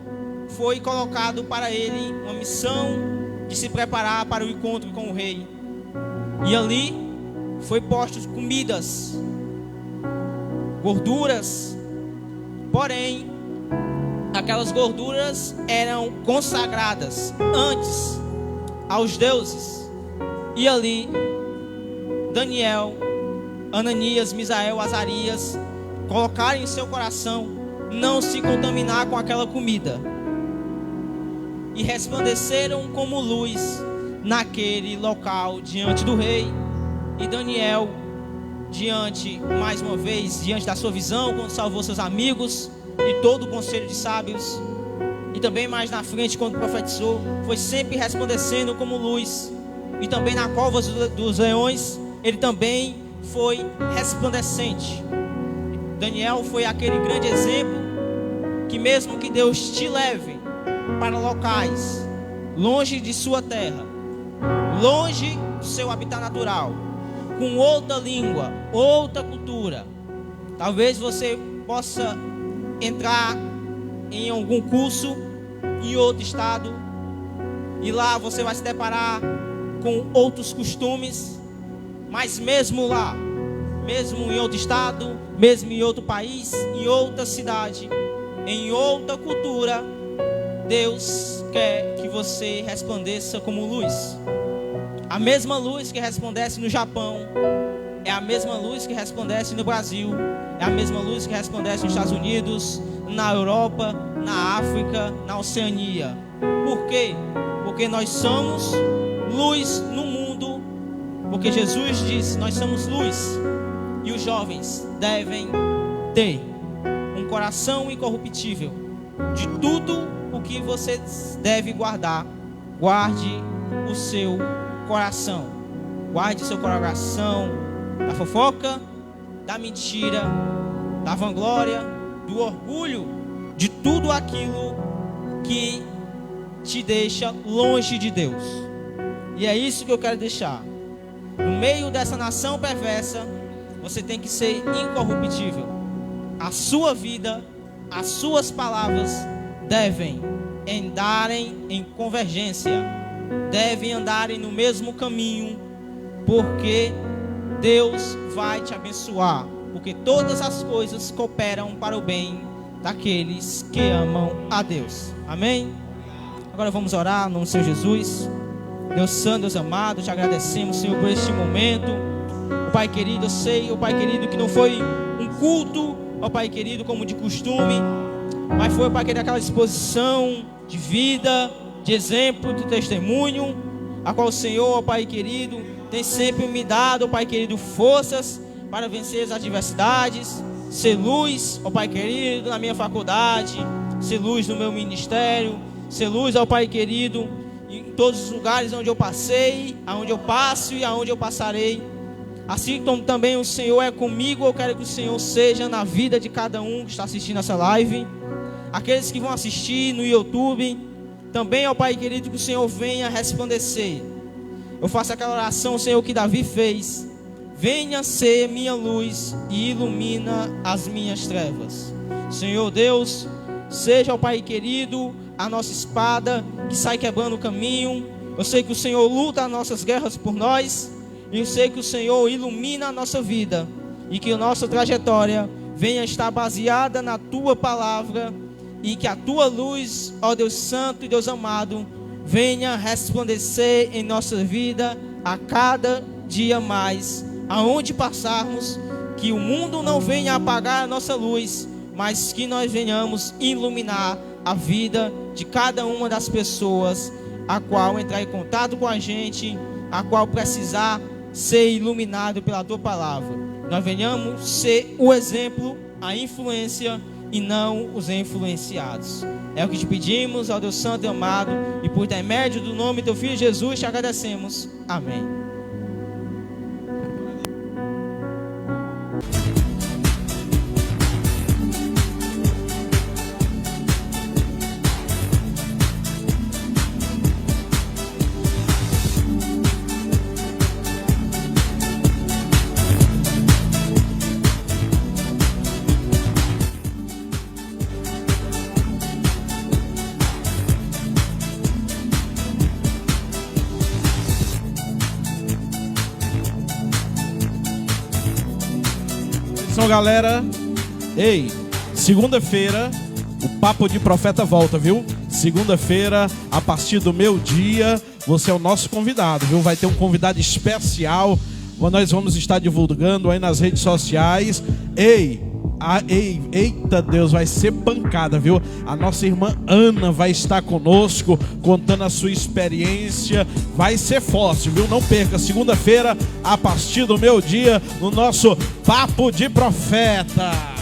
foi colocado para ele uma missão de se preparar para o encontro com o rei. E ali foi postos comidas, gorduras, porém aquelas gorduras eram consagradas antes aos deuses. E ali Daniel, Ananias, Misael, Azarias colocaram em seu coração não se contaminar com aquela comida e resplandeceram como luz naquele local diante do rei. E Daniel, mais uma vez, diante da sua visão, quando salvou seus amigos e todo o conselho de sábios, e também mais na frente, quando profetizou, foi sempre resplandecendo como luz. E também na cova dos leões, ele também foi resplandecente. Daniel foi aquele grande exemplo que mesmo que Deus te leve para locais longe de sua terra, longe do seu habitat natural, com outra língua, outra cultura, talvez você possa entrar em algum curso em outro estado e lá você vai se deparar com outros costumes, mas mesmo lá, mesmo em outro estado, mesmo em outro país, em outra cidade, em outra cultura, Deus quer que você resplandeça como luz. A mesma luz que resplandece no Japão é a mesma luz que resplandece no Brasil, é a mesma luz que resplandece nos Estados Unidos, na Europa, na África, na Oceania. Por quê? Porque nós somos luz no mundo, porque Jesus disse, nós somos luz. E os jovens devem ter um coração incorruptível. De tudo o que você deve guardar, guarde o seu coração. Guarde seu coração da fofoca, da mentira, da vanglória, do orgulho, de tudo aquilo que te deixa longe de Deus. E é isso que eu quero deixar. No meio dessa nação perversa, você tem que ser incorruptível. A sua vida, as suas palavras devem andarem em convergência, devem andarem no mesmo caminho, porque Deus vai te abençoar, porque todas as coisas cooperam para o bem daqueles que amam a Deus. Amém? Agora vamos orar no Senhor Jesus. Deus santo, Deus amado, te agradecemos, Senhor, por este momento. Ó Pai querido, eu sei, ó Pai querido, que não foi um culto, ó Pai querido, como de costume, mas foi, ó Pai querido, aquela exposição de vida, de exemplo, de testemunho, a qual o Senhor, ó Pai querido, tem sempre me dado, ó Pai querido, forças para vencer as adversidades, ser luz, ó Pai querido, na minha faculdade, ser luz no meu ministério, ser luz, ó Pai querido, em todos os lugares onde eu passei, aonde eu passo e aonde eu passarei. Assim como também o Senhor é comigo, eu quero que o Senhor seja na vida de cada um que está assistindo essa live, aqueles que vão assistir no YouTube, também, ó Pai querido, que o Senhor venha resplandecer. Eu faço aquela oração, Senhor, que Davi fez: venha ser minha luz e ilumina as minhas trevas. Senhor Deus, seja, ó Pai querido, a nossa espada que sai quebrando o caminho. Eu sei que o Senhor luta as nossas guerras por nós, e eu sei que o Senhor ilumina a nossa vida, e que a nossa trajetória venha estar baseada na Tua palavra, e que a Tua luz, ó Deus santo e Deus amado, venha resplandecer em nossa vida a cada dia mais, aonde passarmos, que o mundo não venha apagar a nossa luz, mas que nós venhamos iluminar a vida de cada uma das pessoas a qual entrar em contato com a gente, a qual precisar ser iluminado pela Tua palavra. Nós venhamos ser o exemplo, a influência e não os influenciados. É o que te pedimos, ó Deus santo e amado, e por intermédio do nome do Teu Filho Jesus te agradecemos. Amém. Então, galera, ei, segunda-feira o Papo de Profeta volta, viu? Segunda-feira, a partir do meio-dia, você é o nosso convidado, viu? Vai ter um convidado especial, nós vamos estar divulgando aí nas redes sociais. Eita Deus, vai ser pancada, viu? A nossa irmã Ana vai estar conosco, contando a sua experiência. Vai ser forte, viu? Não perca, segunda-feira, a partir do meio-dia, no nosso Papo de Profeta.